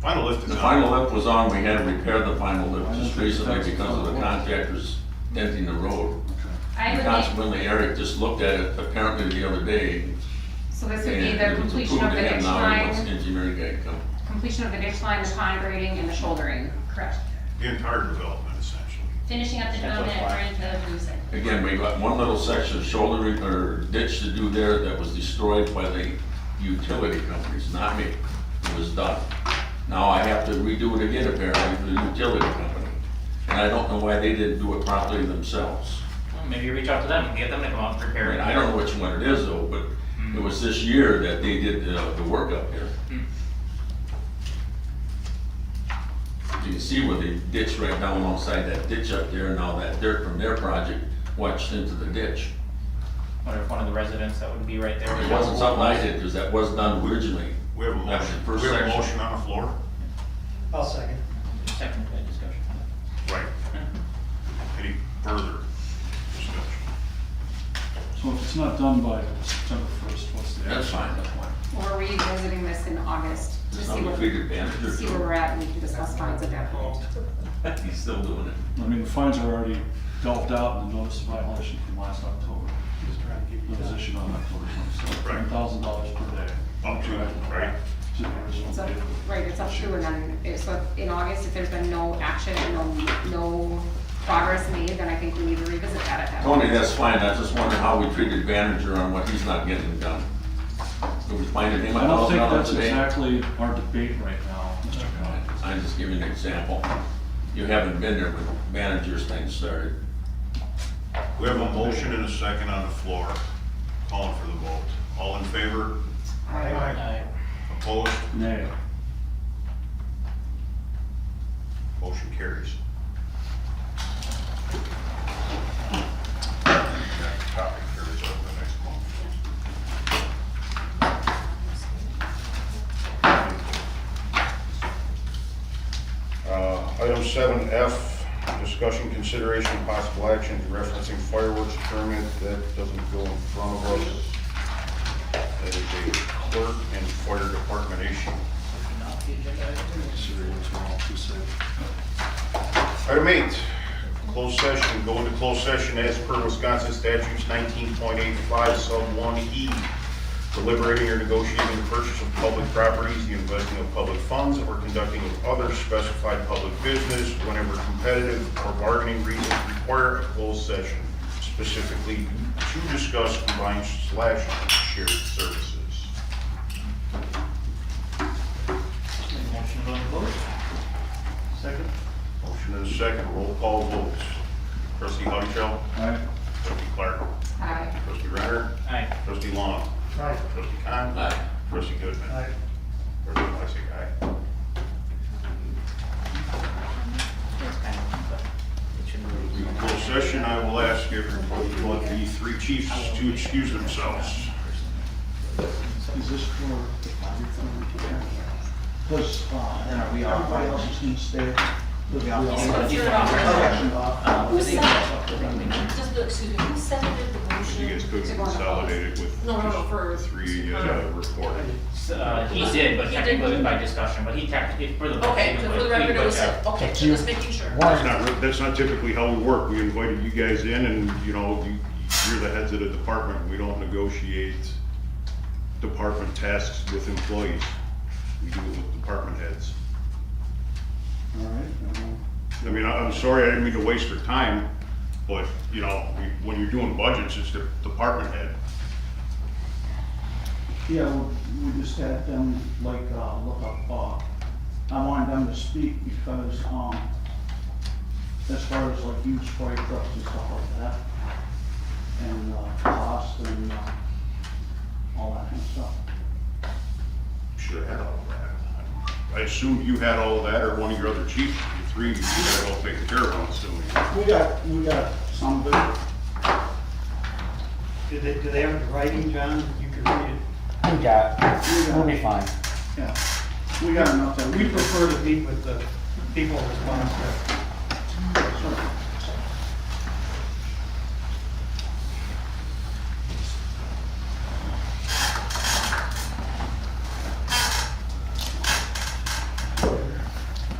S4: Final lift is
S11: The
S4: on.
S11: final lift was on, we had to repair the final lift just recently because of the contractors denting the road.
S15: I
S11: And
S15: would make,
S11: consequently, Eric just looked at it apparently the other day.
S16: So this would be
S11: and
S16: the
S11: it was
S16: completion
S11: approved
S16: of the
S11: to him.
S16: ditch
S11: Now he wants the
S16: line,
S11: engineering guy to come.
S16: completion of the ditch line, the pond grading, and the shouldering.
S15: correct,
S4: The entire development essentially.
S15: finishing up the development according to the Bruce.
S11: Again, we got one little section of shouldering or ditch to do there that was destroyed by the utility companies, not me. It was done. Now I have to redo it again apparently for the utility company. And I don't know why they didn't do it properly themselves.
S7: maybe reach out to them and get them to come out and prepare it.
S11: I don't know which one it is though, but it was this year that they did the work up here. You can see where they ditched right down alongside that ditch up there, and all that dirt from their project washed into the ditch.
S7: Wonder if one of the residents that would be right there.
S11: It wasn't something I did, because that was done originally.
S4: We have a
S11: That was
S4: motion,
S11: the
S4: we
S11: first
S4: have a
S11: section.
S4: motion on the floor.
S2: I'll second.
S7: Second to that discussion.
S4: Right. Any further discussion?
S3: So if it's not done by September 1st, what's the action?
S11: That's fine.
S16: We're revisiting this in August to
S11: There's
S16: see
S11: no
S16: what,
S11: big advantage or
S16: see where we're at and we can discuss fines at that point.
S11: He's still doing it.
S3: I mean, the fines are already delved out in the notice of violation from last October. It was issued on October 27th,
S4: Right.
S3: $10,000 per day.
S4: Up to, right?
S3: To the original
S16: It's up,
S3: bid.
S16: right, it's up to, and then, so in August, if there's been no action and no progress made, then I think we need to revisit that at that point.
S11: Tony, that's fine, I just wonder how we treated Banninger on what he's not getting done. Did we find him
S3: I don't think
S11: $1,000
S3: that's
S11: today?
S3: exactly our debate right now, Mr. Conley.
S11: I'm just giving an example. You haven't been there when Banninger's thing started.
S4: We have a motion and a second on the floor. Calling for the vote. All in favor?
S7: Aye.
S4: Opposed?
S3: Nay.
S4: Motion carries. That topic carries over the next month. Item 7F, discussion, consideration, possible action referencing fireworks permit. That doesn't go in front of us. That is a clerk and fire department issue. Item 8, closed session. Go into closed session as per Wisconsin statutes 19.85 sub 1E. Deliberating or negotiating the purchase of public properties, the investing of public funds, or conducting of other specified public business whenever competitive or bargaining reasons require a closed session, specifically to discuss combined/shared services.
S7: Motion to vote.
S2: Second?
S4: Motion and a second, roll call votes. Trustee Hutchell.
S3: Aye.
S4: Trustee Clark.
S16: Aye.
S4: Trustee Renner.
S7: Aye.
S4: Trustee Long.
S2: Aye.
S4: Trustee Con.
S11: Aye.
S4: Trustee Goodman.
S2: Aye.
S4: Trustee Lysick, aye.
S7: It's kind of, but it shouldn't really be.
S4: In closed session, I will ask everybody but the three chiefs to excuse themselves.
S6: Is this for, because, then are we all, everybody else is gonna stay?
S5: He's gonna turn it off. Who seconded, just, excuse me, who seconded the motion?
S4: You guys couldn't consolidate it with
S5: No, for.
S4: just three recorded.
S7: He did, but
S5: He
S7: technically
S5: did.
S7: by discussion, but he technically, for the.
S5: Okay, so for the record, it was said, okay, just making sure.
S4: That's not typically how we work. We invited you guys in and, you're the heads of the department. We don't negotiate department tasks with employees. We do it with department heads.
S6: All right.
S4: I mean, I'm sorry, I didn't mean to waste your time, but, when you're doing budgets, it's the department head.
S6: Yeah, we just had them like, look up, I wanted them to speak because, as far as like used fire trucks and stuff like that, and, cost and, all that kind of stuff.
S4: Should have had all of that. I assumed you had all of that, or one of your other chiefs, you three, you had it all taken care of, I'm assuming.
S6: We got some of it.
S2: Do they have it in writing, John? You can read it.
S6: We got, we'll be fine. Yeah, we got enough that
S2: We prefer to meet with the people responsible.